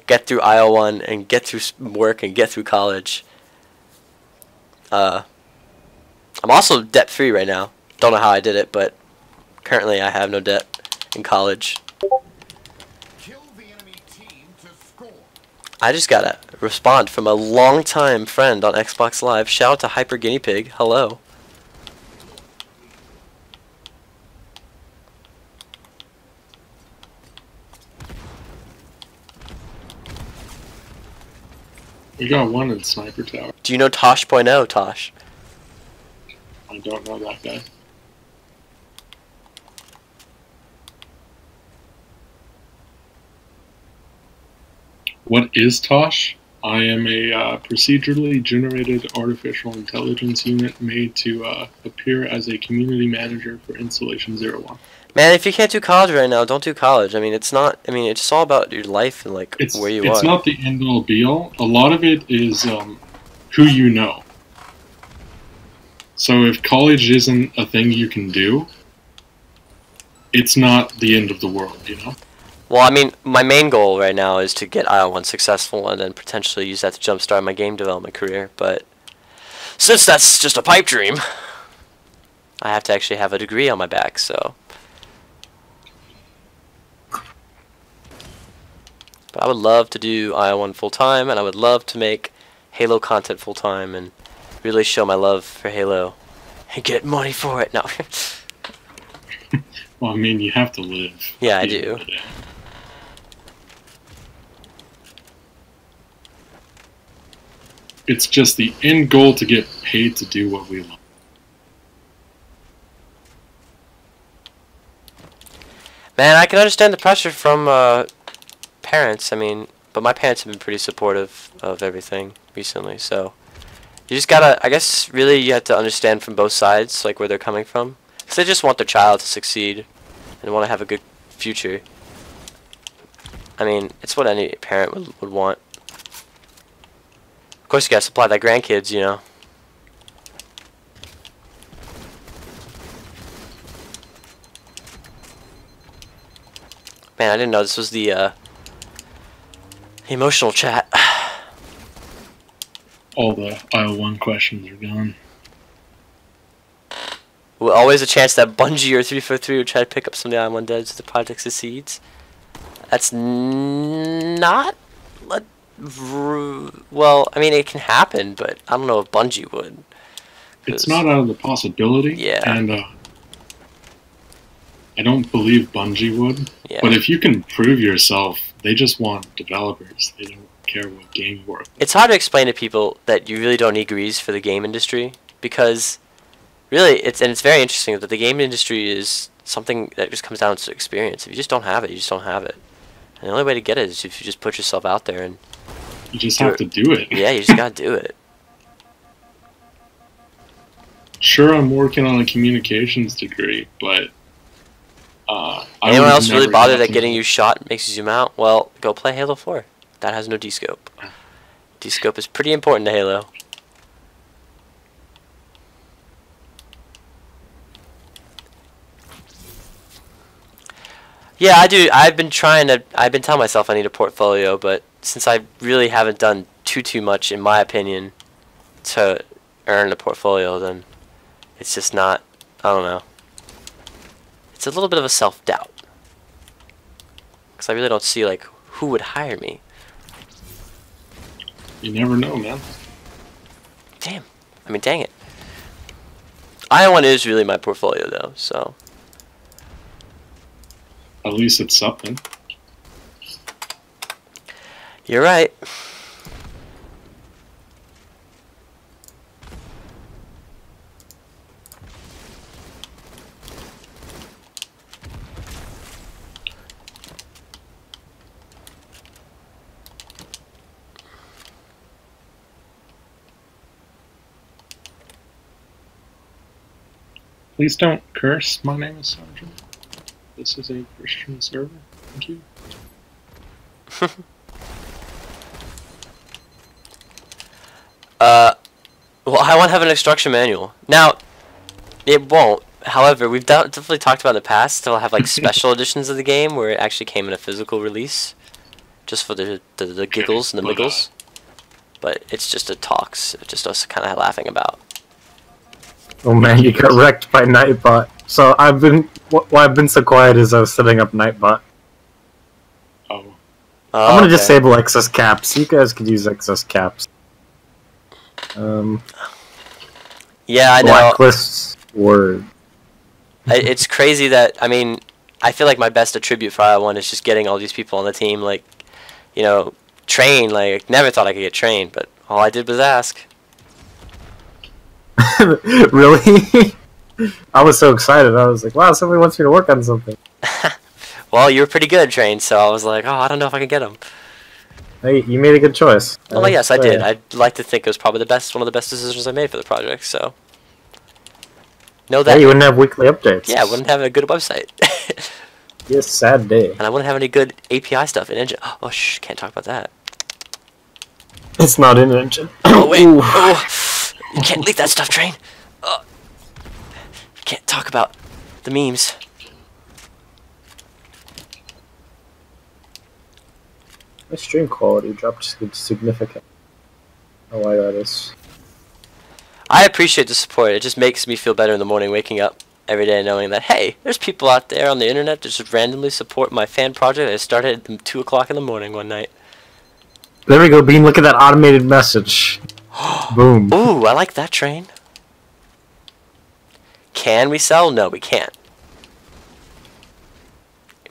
get through IO1 and get through work and get through college. I'm also debt-free right now. Don't know how I did it, but currently I have no debt in college. I just got a response from a longtime friend on Xbox Live. Shout out to Hyper Guinea Pig. Hello. We got one in Sniper Tower. Do you know Tosh.0, Tosh? I don't know that guy. What is Tosh? I am a procedurally generated artificial intelligence unit made to appear as a community manager for Installation 01. Man, if you can't do college right now, don't do college. I mean, it's not. I mean, it's all about your life and like where you are. It's not the end all be all. A lot of it is who you know. So if college isn't a thing you can do, it's not the end of the world, you know? Well, I mean, my main goal right now is to get IO1 successful and then potentially use that to jumpstart my game development career. But since that's just a pipe dream, I have to actually have a degree on my back, so. But I would love to do IO1 full-time, and I would love to make Halo content full-time and really show my love for Halo and get money for it. No. Well, I mean, you have to live. Yeah, I do. It's just the end goal to get paid to do what we love. Man, I can understand the pressure from parents. I mean, but my parents have been pretty supportive of everything recently, so you just gotta, I guess, really you have to understand from both sides, like, where they're coming from. Because they just want their child to succeed and want to have a good future. I mean, it's what any parent would want. Of course, you gotta supply that grandkids, you know. Man, I didn't know this was the emotional chat. All the IO1 questions are gone. Well, always a chance that Bungie or 343 would try to pick up some of the IO1 devs if the project succeeds. That's not... Well, I mean, it can happen, but I don't know if Bungie would. It's not out of the possibility. Yeah. And I don't believe Bungie would. Yeah. But if you can prove yourself, they just want developers. They don't care what game you work. It's hard to explain to people that you really don't need degrees for the game industry, because really, it's very interesting that the game industry is something that just comes down to experience. If you just don't have it, you just don't have it. And the only way to get it is if you just put yourself out there and you just have to do it. Yeah, you just gotta do it. Sure, I'm working on a communications degree, but anyone else really bothered at getting you shot and makes you zoom out? Well, go play Halo 4. That has no D-scope. D-scope is pretty important to Halo. Yeah, I do. I've been telling myself I need a portfolio, but since I really haven't done too much, in my opinion, to earn a portfolio, then it's just not, I don't know. It's a little bit of a self-doubt. Because I really don't see, like, who would hire me. You never know, man. Damn. I mean, dang it. IO1 is really my portfolio, though, so. At least it's something. You're right. Please don't curse. My name is Sandra. This is a Christian server. Thank you. Well, I want to have an instruction manual. Now, it won't. However, we've definitely talked about in the past. They'll have like special editions of the game where it actually came in a physical release, just for the giggles and the miggles. But it's just a talks, just us kind of laughing about. Oh man, you got wrecked by Nightbot. So why I've been so quiet is I was setting up Nightbot. Oh. I'm gonna disable excess caps. You guys could use excess caps. Yeah, I know. Blacklists word. It's crazy that, I mean, I feel like my best attribute for IO1 is just getting all these people on the team, like, you know, Train, like, never thought I could get trained, but all I did was ask. Really? I was so excited. I was like, wow, somebody wants me to work on something. Well, you were pretty good at train, so I was like, oh, I don't know if I can get them. Hey, you made a good choice. Well, yes, I did. I'd like to think it was probably one of the best decisions I made for the project, so. Know that. Yeah, you wouldn't have weekly updates. Yeah, I wouldn't have a good website. Yes, sad day. And I wouldn't have any good API stuff in Engine. Oh, shh, can't talk about that. It's not in Engine. Oh, wait. Ooh. Oh, you can't leak that stuff, Train. You can't talk about the memes. My stream quality dropped significantly. Oh, why that is. I appreciate the support. It just makes me feel better in the morning waking up every day knowing that, hey, there's people out there on the internet that just randomly support my fan project that started at 2 o'clock in the morning one night. There we go, Bean. Look at that automated message. Boom. Ooh, I like that, Train. Can we sell? No, we can't.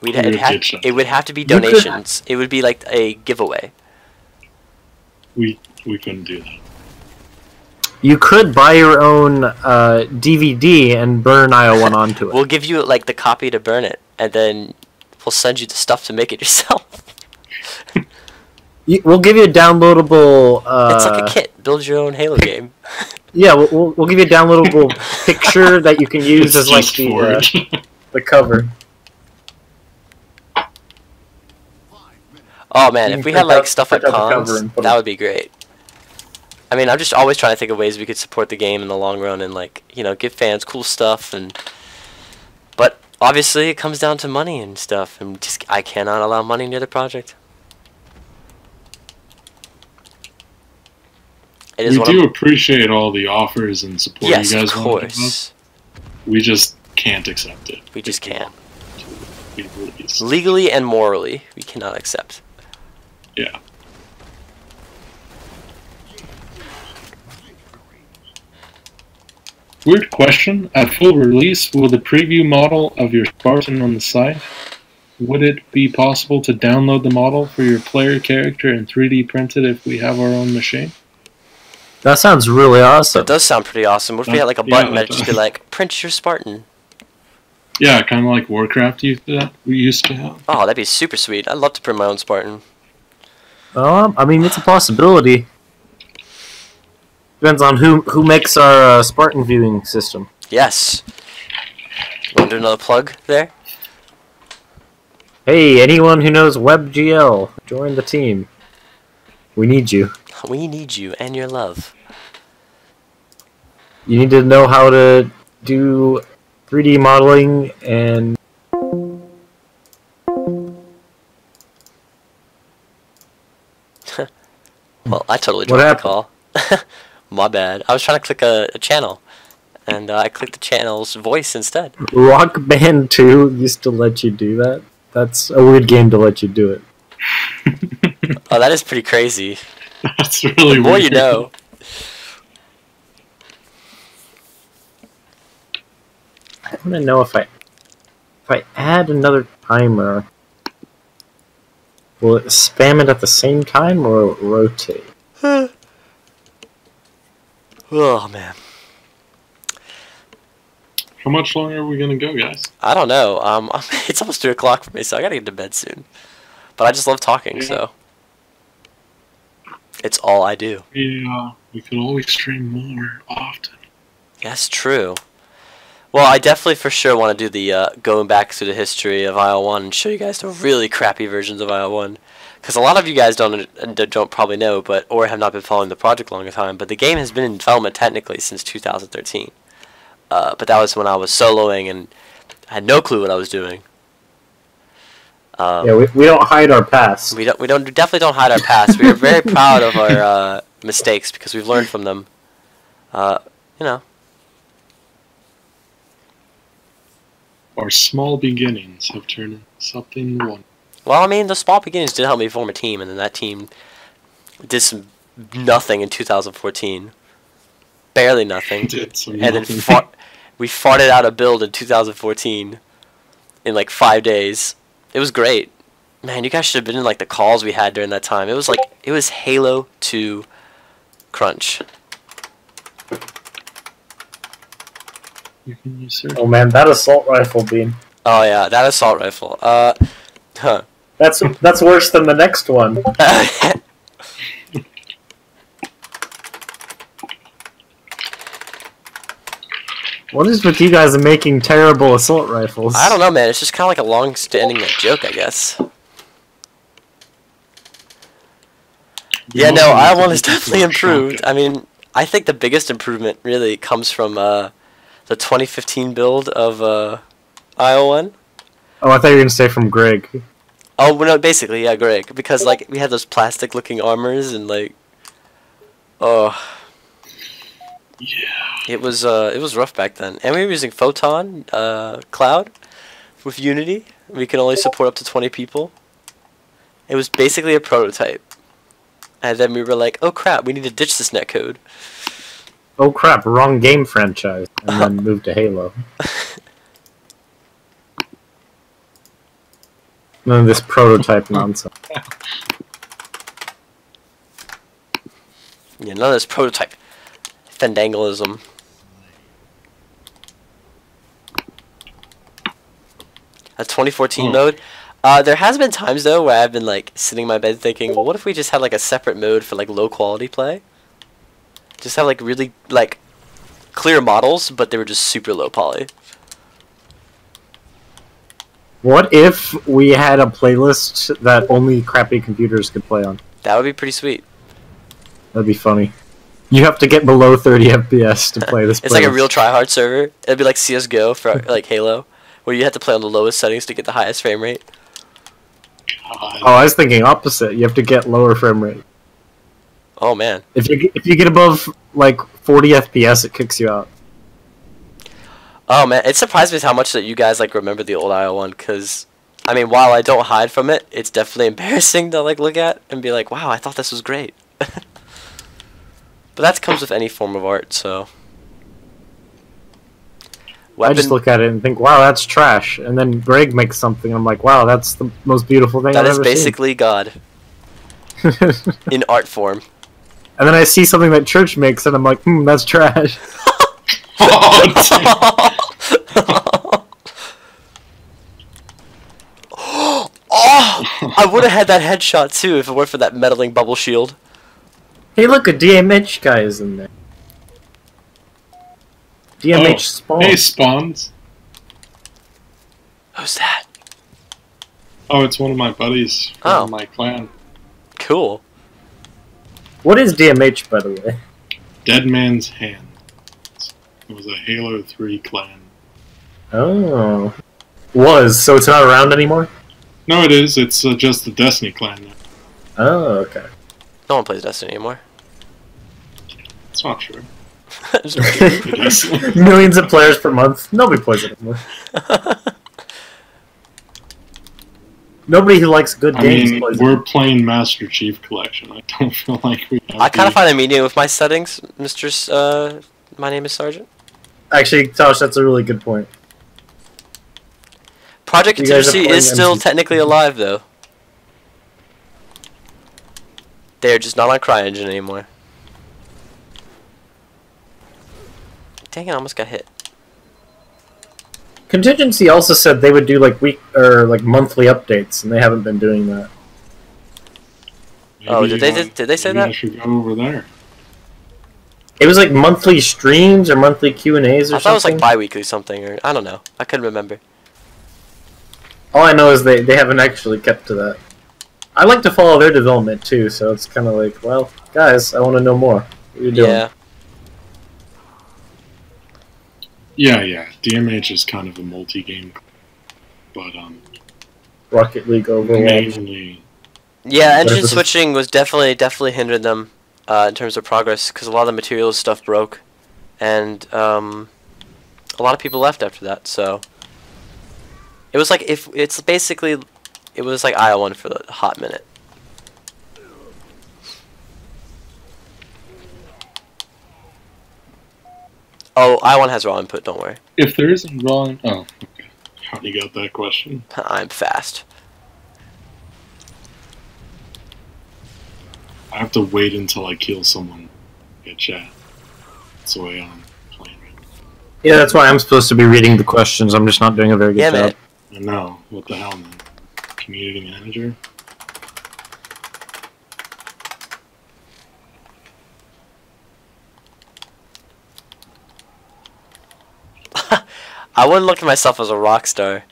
It would have to be donations. It would be like a giveaway. We couldn't do that. You could buy your own DVD and burn IO1 onto it. We'll give you like the copy to burn it, and then we'll send you the stuff to make it yourself. We'll give you a downloadable. It's like a kit. Build your own Halo game. Yeah, we'll give you a downloadable picture that you can use as like the cover. Oh man, if we had like stuff like cons, that would be great. I mean, I'm just always trying to think of ways we could support the game in the long run and like, you know, give fans cool stuff but obviously it comes down to money and stuff, and just I cannot allow money near the project. We do appreciate all the offers and support you guys of want to give course. us. We just can't accept it. We just can't. Be released. Legally and morally, we cannot accept. Yeah. Weird question. At full release, will the preview model of your Spartan on the site? Would it be possible to download the model for your player character and 3D print it if we have our own machine? That sounds really awesome. It does sound pretty awesome. What if we had like a button that just be like, print your Spartan? Yeah, kind of like Warcraft we used to have. Oh, that'd be super sweet. I'd love to print my own Spartan. I mean, it's a possibility. Depends on who makes our Spartan viewing system. Yes. Want to do another plug there? Hey, anyone who knows WebGL, join the team. We need you. We need you and your love. You need to know how to do 3D modeling and... Well, I totally dropped the call. My bad. I was trying to click a channel, and I clicked the channel's voice instead. Rock Band 2 used to let you do that? That's a weird game to let you do it. Oh, that is pretty crazy. That's really weird. The more you know. I want to know if I add another timer, will it spam it at the same time or rotate? Oh man. How much longer are we gonna go, guys? I don't know. It's almost 3 o'clock for me, so I gotta get to bed soon. But I just love talking, so it's all I do. Yeah, we could always stream more often. That's true. Well, I definitely for sure want to do the going back through the history of IL-1 and show you guys the really crappy versions of IL-1. Because a lot of you guys don't probably know, or have not been following the project a long time, but the game has been in development technically since 2013. But that was when I was soloing and I had no clue what I was doing. Yeah, we don't hide our past. We definitely don't hide our past. We are very proud of our mistakes because we've learned from them. You know. Our small beginnings have turned into something wonderful. Well, I mean, the small beginnings did help me form a team, and then that team did some nothing in 2014. Barely nothing. And then we farted out a build in 2014 in like 5 days. It was great. Man, you guys should have been in like the calls we had during that time. It was Halo 2 Crunch. You can use search. Oh man, that assault rifle beam. Oh yeah, that assault rifle. Huh. That's worse than the next one. What is with you guys making terrible assault rifles? I don't know, man. It's just kind of like a long-standing joke, I guess. Yeah, no, I1 is definitely improved. I mean, I think the biggest improvement really comes from the 2015 build of IO1. Oh, I thought you were gonna say from Greg. Oh, well, no, basically, yeah, Greg. Because, like, we had those plastic-looking armors and, like... Oh... Yeah. It was rough back then. And we were using Photon Cloud with Unity. We could only support up to 20 people. It was basically a prototype. And then we were like, oh crap, we need to ditch this netcode. Oh crap, wrong game franchise. And then moved to Halo. None of this prototype nonsense. Yeah, none of this prototype fendangalism. A 2014 mode. There has been times though where I've been like sitting in my bed thinking, well, what if we just had like a separate mode for like low quality play? Just have like really like clear models, but they were just super low poly. What if we had a playlist that only crappy computers could play on? That would be pretty sweet. That'd be funny. You have to get below 30 FPS to play this It's like a real tryhard server. It'd be like CSGO for like Halo, where you have to play on the lowest settings to get the highest frame rate. Oh, I was thinking opposite. You have to get lower frame rate. Oh man. If you get above like 40 FPS, it kicks you out. Oh man, it surprised me how much that you guys like remember the old IO1, because I mean, while I don't hide from it, it's definitely embarrassing to like look at and be like, wow, I thought this was great. But that comes with any form of art, so. I just look at it and think, wow, that's trash. And then Greg makes something, and I'm like, wow, that's the most beautiful thing I've ever seen. That is basically God. In art form. And then I see something that Church makes, and I'm like, that's trash. Oh! I would have had that headshot too if it weren't for that meddling bubble shield. Hey, look, a DMH guy is in there. DMH Spawn. Hey, Spawns. Who's that? Oh, it's one of my buddies from my clan. Cool. What is DMH, by the way? Dead Man's Hand. It was a Halo 3 clan. Oh. So it's not around anymore? No, it is. It's just the Destiny clan now. Oh, okay. No one plays Destiny anymore. It's not true. It is. Millions of players per month. Nobody plays it anymore. Nobody who likes good games plays it. We're playing Master Chief Collection. I don't feel like we have I kind of find a medium with my settings, Mr. My name is Sergeant. Actually, Tosh, that's a really good point. Project Contingency is still technically alive, though. They're just not on CryEngine anymore. Dang it, I almost got hit. Contingency also said they would do like monthly updates, and they haven't been doing that. Oh, did they say that? I should go over there. It was like monthly streams or monthly Q&As or something. I thought it was like bi-weekly something, or I don't know. I couldn't remember. All I know is they haven't actually kept to that. I like to follow their development too, so it's kind of like, well, guys, I want to know more. What are you doing? Yeah. Yeah. DMH is kind of a multi-game, but Rocket League Overwatch. mainly. Yeah, engine switching was definitely hindered them in terms of progress, because a lot of the materials stuff broke, and a lot of people left after that. So it was like it was like IO1 for a hot minute. Oh, IO1 has raw input. Don't worry. If there isn't raw, okay. How do you got that question? I'm fast. I have to wait until I kill someone. Get chat. That's the way I'm playing it. Yeah, that's why I'm supposed to be reading the questions. I'm just not doing a very good Damn job. it. I know. What the hell, man? Community manager? I wouldn't look at myself as a rock star,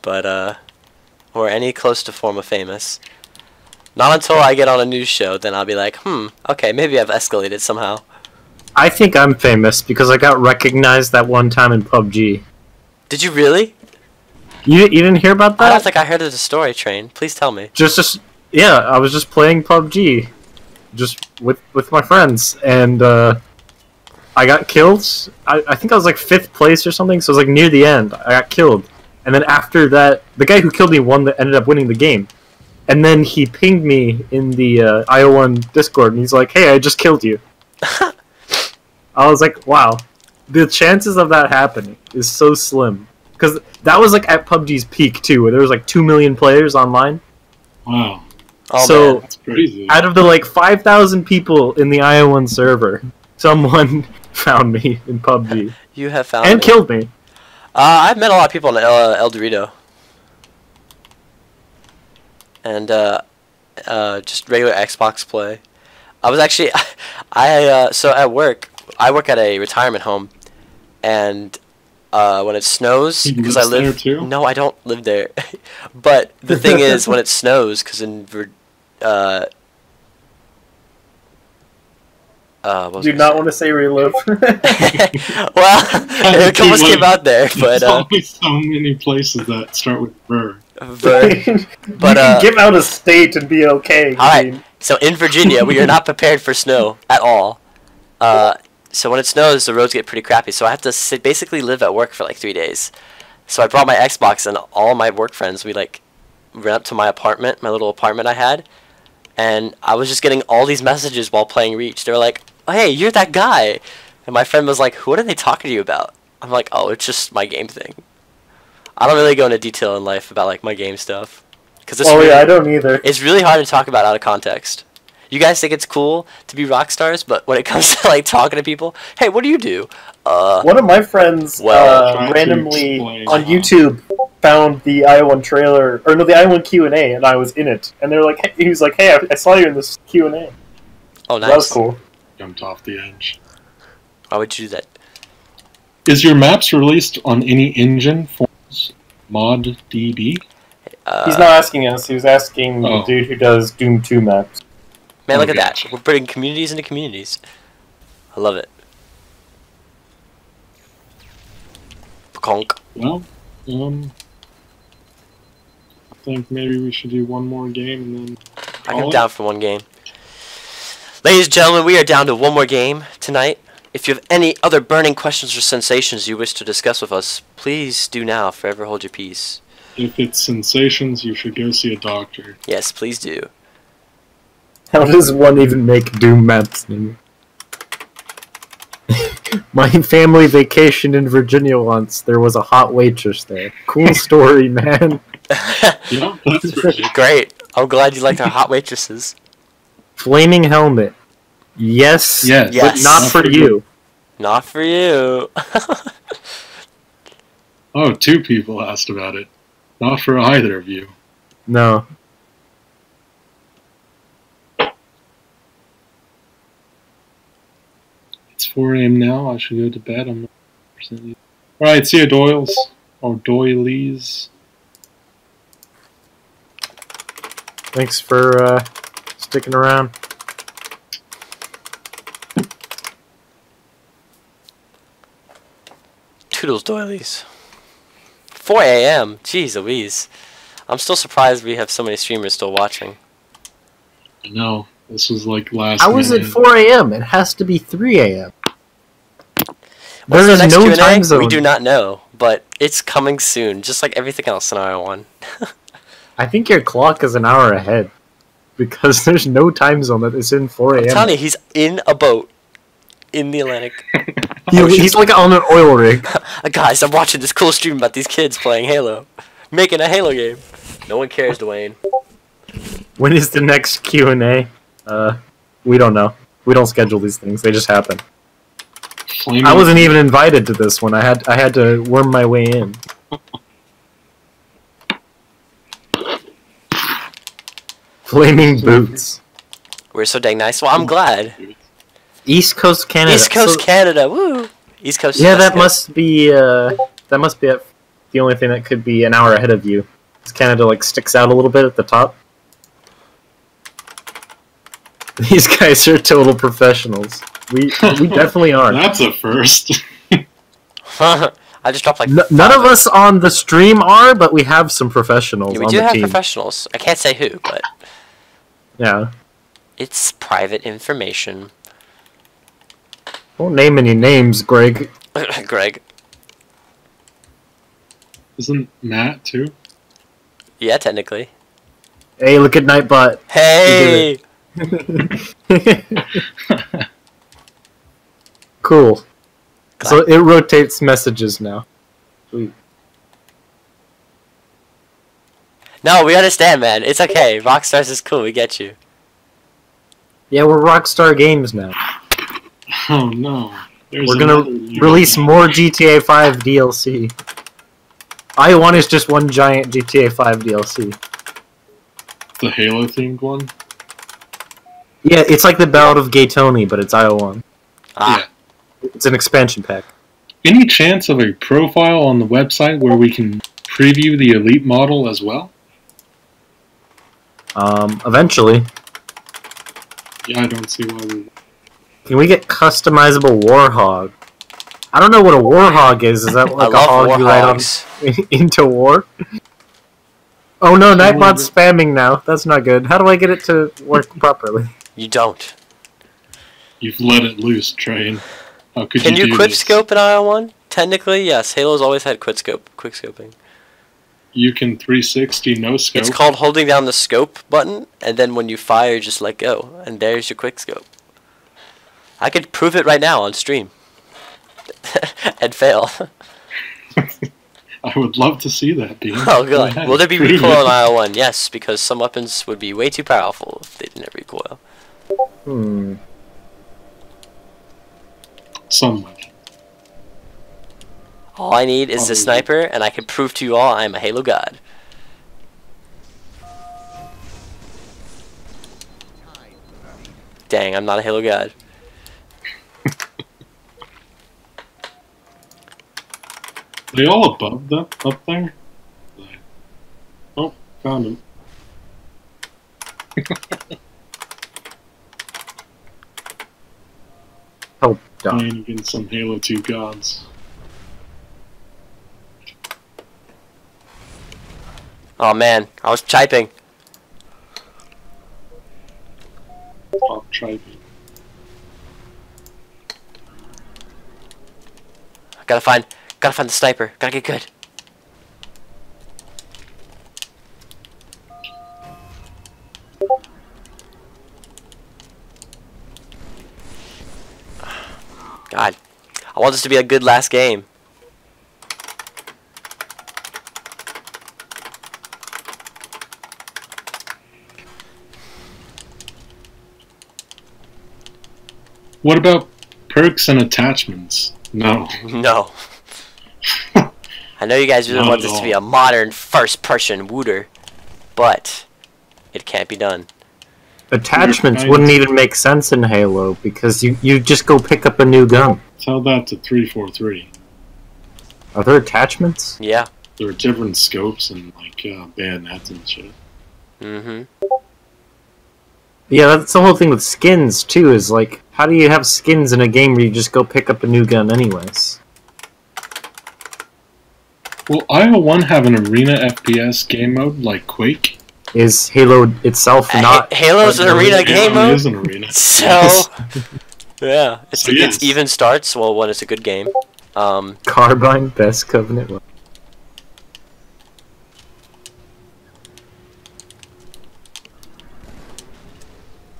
but or any close to form of famous. Not until I get on a news show, then I'll be like, okay, maybe I've escalated somehow. I think I'm famous because I got recognized that one time in PUBG. Did you really? You didn't hear about that? I don't think I heard of the story, Train. Please tell me. Yeah, I was just playing PUBG, just with my friends, and I got killed. I think I was like 5th place or something, so it was like near the end. I got killed, and then after that, the guy who killed me ended up winning the game, and then he pinged me in the IO1 Discord, and he's like, "Hey, I just killed you." I was like, "Wow, the chances of that happening is so slim." Because that was like at PUBG's peak too, where there was like 2 million players online. Wow. Oh, So man. That's crazy. out of the like 5,000 people in the IO1 server, someone found me in PUBG You have found and me. killed me. I've met a lot of people in El Dorito. And just regular Xbox play. I was actually so at work, I work at a retirement home, and when it snows, He because I lives there live too? no, I don't live there. But the thing is, when it snows, because in what was Do I not saying? want to say where you live. Well, it almost came out there, There's but only so many places that start with Ver. but you But, can give out a state and be okay. Alright, so in Virginia, we are not prepared for snow at all. So when it snows, the roads get pretty crappy. So I have to basically live at work for like 3 days. So I brought my Xbox, and all my work friends, we like ran up to my apartment, my little apartment I had, and I was just getting all these messages while playing Reach. They were like, "Oh, hey, you're that guy," and my friend was like, "What are they talking to you about?" I'm like, "Oh, it's just my game thing." I don't really go into detail in life about like my game stuff, because Oh yeah, I don't either. it's really hard to talk about out of context. You guys think it's cool to be rock stars, but when it comes to like talking to people, hey, what do you do? One of my friends Well, try to randomly explain. on YouTube found the I1 trailer, or no, the I1 Q&A, and I was in it. And they're like, he was like, "Hey, I saw you in this Q&A." Oh, nice. That was cool. Jumped off the edge. Why would you do that? Is your maps released on any engine forms? ModDB? He's not asking us. He was asking Oh. the dude who does Doom 2 maps. Man, look at Okay. that. We're putting communities into communities. I love it. Conk. Well, I think maybe we should do one more game and then. I'm call it. down for one game. Ladies and gentlemen, we are down to one more game tonight. If you have any other burning questions or sensations you wish to discuss with us, please do now. Forever hold your peace. If it's sensations, you should go see a doctor. Yes, please do. How does one even make Doom maps? Nigga? My family vacationed in Virginia once. There was a hot waitress there. Cool story, man. Yeah, that's pretty. Great. I'm glad you liked our hot waitresses. Flaming helmet. Yes, Yes. Yes. but not for you. Not for you. Oh, 2 people asked about it. Not for either of you. No. It's 4 a.m. now. I should go to bed. I'm not percent. Alright, see you, Doyles. Or Doilies. Thanks for sticking around. Toodles doilies. 4 a.m. Jeez Louise. I'm still surprised we have so many streamers still watching. I know. This was like last How is it minute. 4 a.m.? It has to be 3 a.m. What's There the is next no Q&A? time zone. We do not know, but it's coming soon, just like everything else in R1. I think your clock is an hour ahead. Because there's no time zone that is in 4 I'm a.m. telling you, he's in a boat in the Atlantic. He's like on an oil rig. Guys, I'm watching this cool stream about these kids playing Halo. Making a Halo game. No one cares, Dwayne. When is the next Q&A? We don't know. We don't schedule these things. They just happen. Flaming I wasn't even invited to this one. I had to worm my way in. Flaming boots. We're so dang nice. Well, I'm glad. East Coast Canada. East Coast So- Canada. Woo. East Coast. Yeah, West that Coast. must be the only thing that could be an hour ahead of you. 'Cause Canada like sticks out a little bit at the top. These guys are total professionals. We definitely aren't. That's a first. I just dropped like. None of us on the stream are, but we have some professionals Yeah, we on do the have team. professionals. I can't say who, but Yeah. it's private information. Don't name any names, Greg. Greg. Isn't Matt too? Yeah, technically. Hey, look at Nightbot. Hey. Cool. So it rotates messages now. Sweet. No, we understand, man. It's okay. Rockstars is cool. We get you. Yeah, we're Rockstar Games now. Oh no. There's We're gonna another new release one. more GTA 5 DLC. I1 is just one giant GTA 5 DLC. The Halo themed one. Yeah, it's like the Ballad of Gay Tony, but it's IO1. Ah, It's an expansion pack. Any chance of a profile on the website where we can preview the Elite model as well? Eventually. Yeah, I don't see why we... Can we get customizable Warhog? I don't know what a Warhog is. Is that I like a love hog you ride on warhogs. into war? Oh no, Nightbot's spamming now. That's not good. How do I get it to work properly? You don't. You've let it loose, Train. How could Can you you do quick this? scope in IO1? Technically, yes. Halo's always had quick scoping. You can 360 no scope. It's called holding down the scope button, and then when you fire, just let go, and there's your quick scope. I could prove it right now on stream. And fail. I would love to see that, Bean. Oh Go god. ahead, Will there be prove recoil it. on IO1? Yes, because some weapons would be way too powerful if they didn't have recoil. Hmm. Somewhat. All I need is the Probably. sniper, and I can prove to you all I am a Halo god. Dang, I'm not a Halo god. They all above them up there? Oh, found him. Oh, done. Playing against some Halo 2 gods. Oh man, I was typing. Top tribing. Gotta find the sniper. Gotta get good. God, I want this to be a good last game. What about perks and attachments? No. No. I know you guys really Not want at this to be all. a modern first-person wooter, but it can't be done. Attachments wouldn't even make sense in Halo because you just go pick up a new gun. Tell that to 343. Are there attachments? Yeah. There are different scopes and like bayonets and shit. Mm-hmm. Yeah, that's the whole thing with skins too. Is like, how do you have skins in a game where you just go pick up a new gun anyways? Will IO1 have an arena FPS game mode like Quake? Is Halo itself not? Halo's an arena game Halo mode. is an arena. So, Yes. yeah, it's So, yes. it's even starts. Well, when it's a good game. Carbine best Covenant weapon.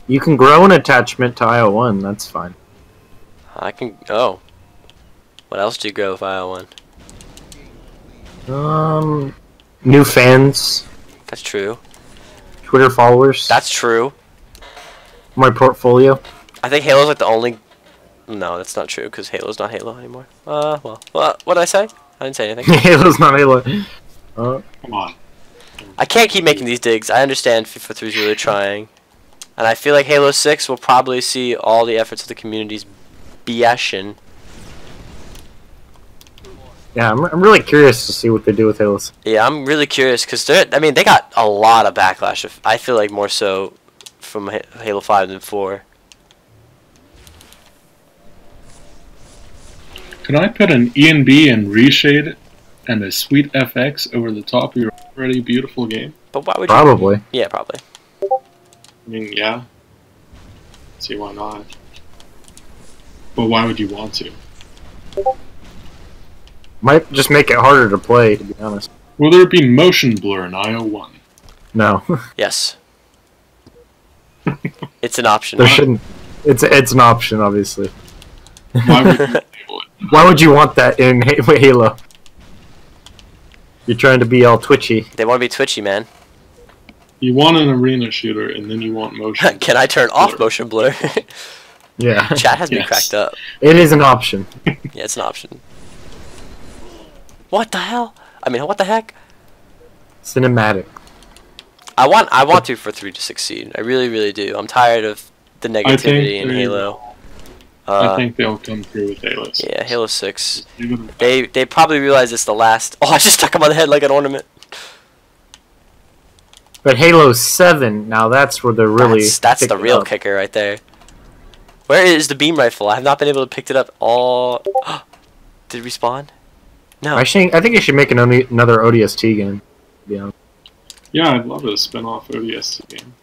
You can grow an attachment to IO1. That's fine. I can. Oh, what else do you grow with IO1? New fans, That's true. Twitter followers. That's true. my portfolio. I think Halo's like the only. No, that's not true because Halo's not Halo anymore. Well, what did I say? I didn't say anything. Halo's not Halo. Come on. I can't keep making these digs. I understand FIFA 3 is really trying, and I feel like Halo 6 will probably see all the efforts of the community's BSing. Yeah, I'm really curious to see what they do with Halo. Yeah, I'm really curious because they got a lot of backlash. I feel like more so from Halo 5 than 4. Can I put an ENB and reshade and a sweet FX over the top of your already beautiful game? But why would Probably. you? Yeah, probably. I mean, yeah. See, why not? But why would you want to? Might just make it harder to play, to be honest. Will there be motion blur in IO1? No. Yes. It's an option. There shouldn't. It's an option, obviously. Why would you enable it? Why would you want that in Halo? You're trying to be all twitchy. They want to be twitchy, man. You want an arena shooter, and then you want motion. Can I turn off motion blur? Yeah. Chat has me Yes. cracked up. It is an option. Yeah, it's an option. What the hell? I mean, what the heck? Cinematic. I want to for 3 to succeed. I really, really do. I'm tired of the negativity in Halo. I think they'll come through with Halo 6. Yeah, Halo 6. Even They probably realize it's the last. Oh, I just stuck him on the head like an ornament. But Halo 7, now that's where they're really. That's the picking real up. kicker right there. Where is the beam rifle? I have not been able to pick it up all. Did it respawn? No. I think you should make another ODST game. Yeah. yeah, I'd love a spin-off ODST game.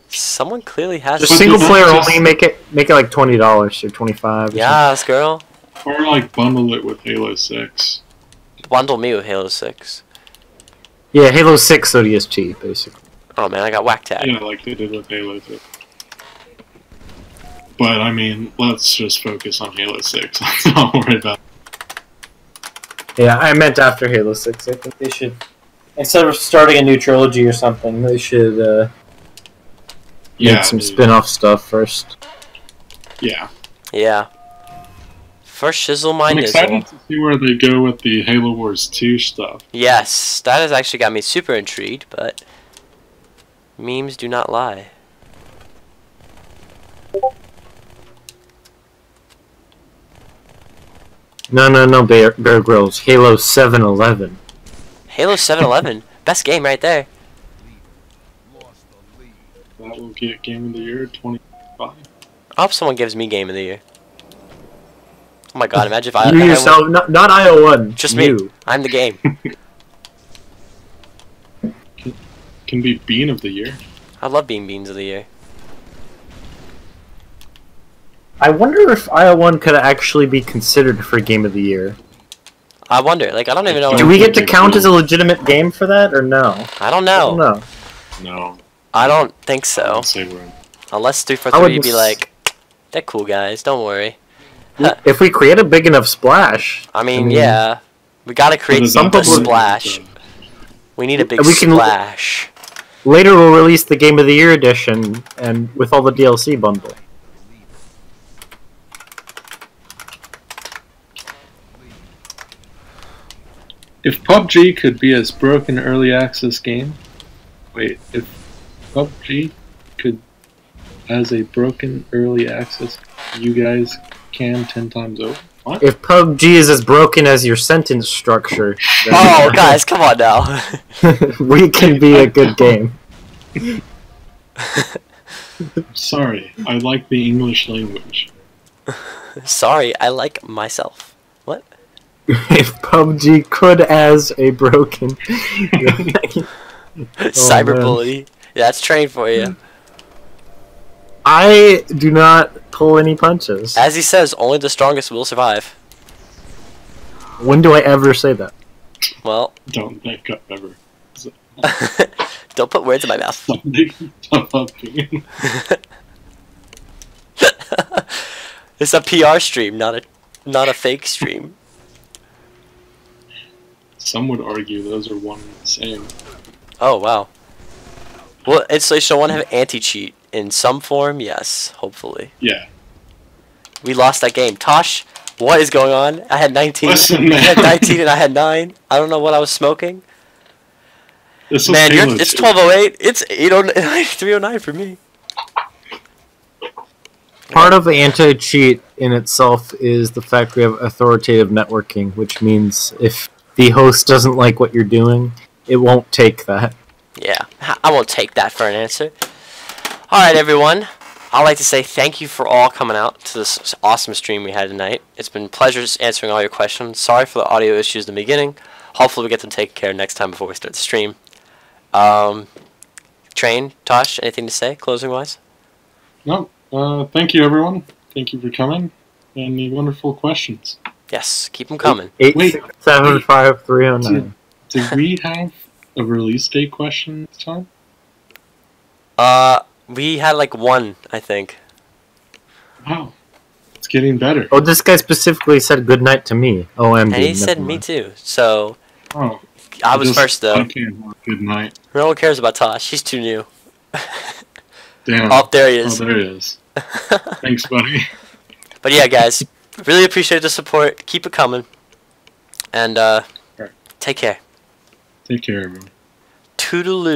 Someone clearly has. Just But single does that player just- only. Make it like $20 or $25. Yes, girl. Or like bundle it with Halo 6. Bundle me with Halo 6. Yeah, Halo 6 ODST basically. Oh man, I got whack tag. Yeah, like they did with Halo 2. But I mean, let's just focus on Halo 6. Let's not worry about Yeah, I meant after Halo 6. I think they should, instead of starting a new trilogy or something, they should make some dude. spin-off stuff first. Yeah. Yeah. First shizzle my I'm excited nizzle. to see where they go with the Halo Wars 2 stuff. Yes, that has actually got me super intrigued, but memes do not lie. No, Bear Grylls. Halo 7-11. Halo 7-11, best game right there. That will get Game of the Year 2025. I hope someone gives me game of the year. Oh my god, imagine if I... You I yourself, not IO1. just me. you. I'm the game. Can be Bean of the Year. I love being beans of the year. I wonder if IO1 could actually be considered for Game of the Year. I wonder, like, I don't even know. Do we get to count as a legitimate game for that, or no? I don't I don't know. know. No. I don't think I so. would say we're in. Unless 3 for I 3 would be s- like, they're cool guys, don't worry. If we create a big enough splash, I mean, yeah. We gotta create But is some that the- splash. We need a big We can- splash. later we'll release the Game of the Year edition and with all the DLC bundle. If PUBG could be as broken early access game, wait, if PUBG could, as a broken early access, you guys can 10 times over? What? If PUBG is as broken as your sentence structure, then Oh, guys, come on now. we can be a good game. Sorry, I like the English language. Sorry, I like myself. What? If PUBG could as a broken... Cyberbully. Yeah, that's trained for you. I do not pull any punches. As he says, only the strongest will survive. When do I ever say that? Well, Don't think I've ever. don't put words in my mouth. Stop making stuff up, Ian. It's a PR stream, not a fake stream. Some would argue those are one and the same. Oh wow. Well, installation want to have anti-cheat in some form. Yes, hopefully. Yeah. We lost that game. Tosh, what is going on? I had 19. Listen, You man. had 19 and I had 9. I don't know what I was smoking. This was Man, Halo it's 2. 12:08. It's 8:09, 3:09 for me. Part of the anti-cheat in itself is the fact we have authoritative networking, which means if the host doesn't like what you're doing, it won't take that. Yeah, I won't take that for an answer. Alright, everyone. I'd like to say thank you for all coming out to this awesome stream we had tonight. It's been a pleasure answering all your questions. Sorry for the audio issues in the beginning. Hopefully we get them taken care of next time before we start the stream. Train, Tosh, anything to say, closing-wise? No. Thank you, everyone. Thank you for coming and the wonderful questions. Yes, keep them coming. 8675309. Did we have a release date question this time? We had like one, I think. Wow. It's getting better. Oh, this guy specifically said good night to me. OMG. And he never said me mind. too. So, Oh. I was just- first though. Okay, well, good night. No one cares about Tosh. He's too new. Damn. Oh, there he Oh, is. there he is. Thanks, buddy. But yeah, guys, really appreciate the support. Keep it coming. And, take care. Take care, everyone. Toodaloo.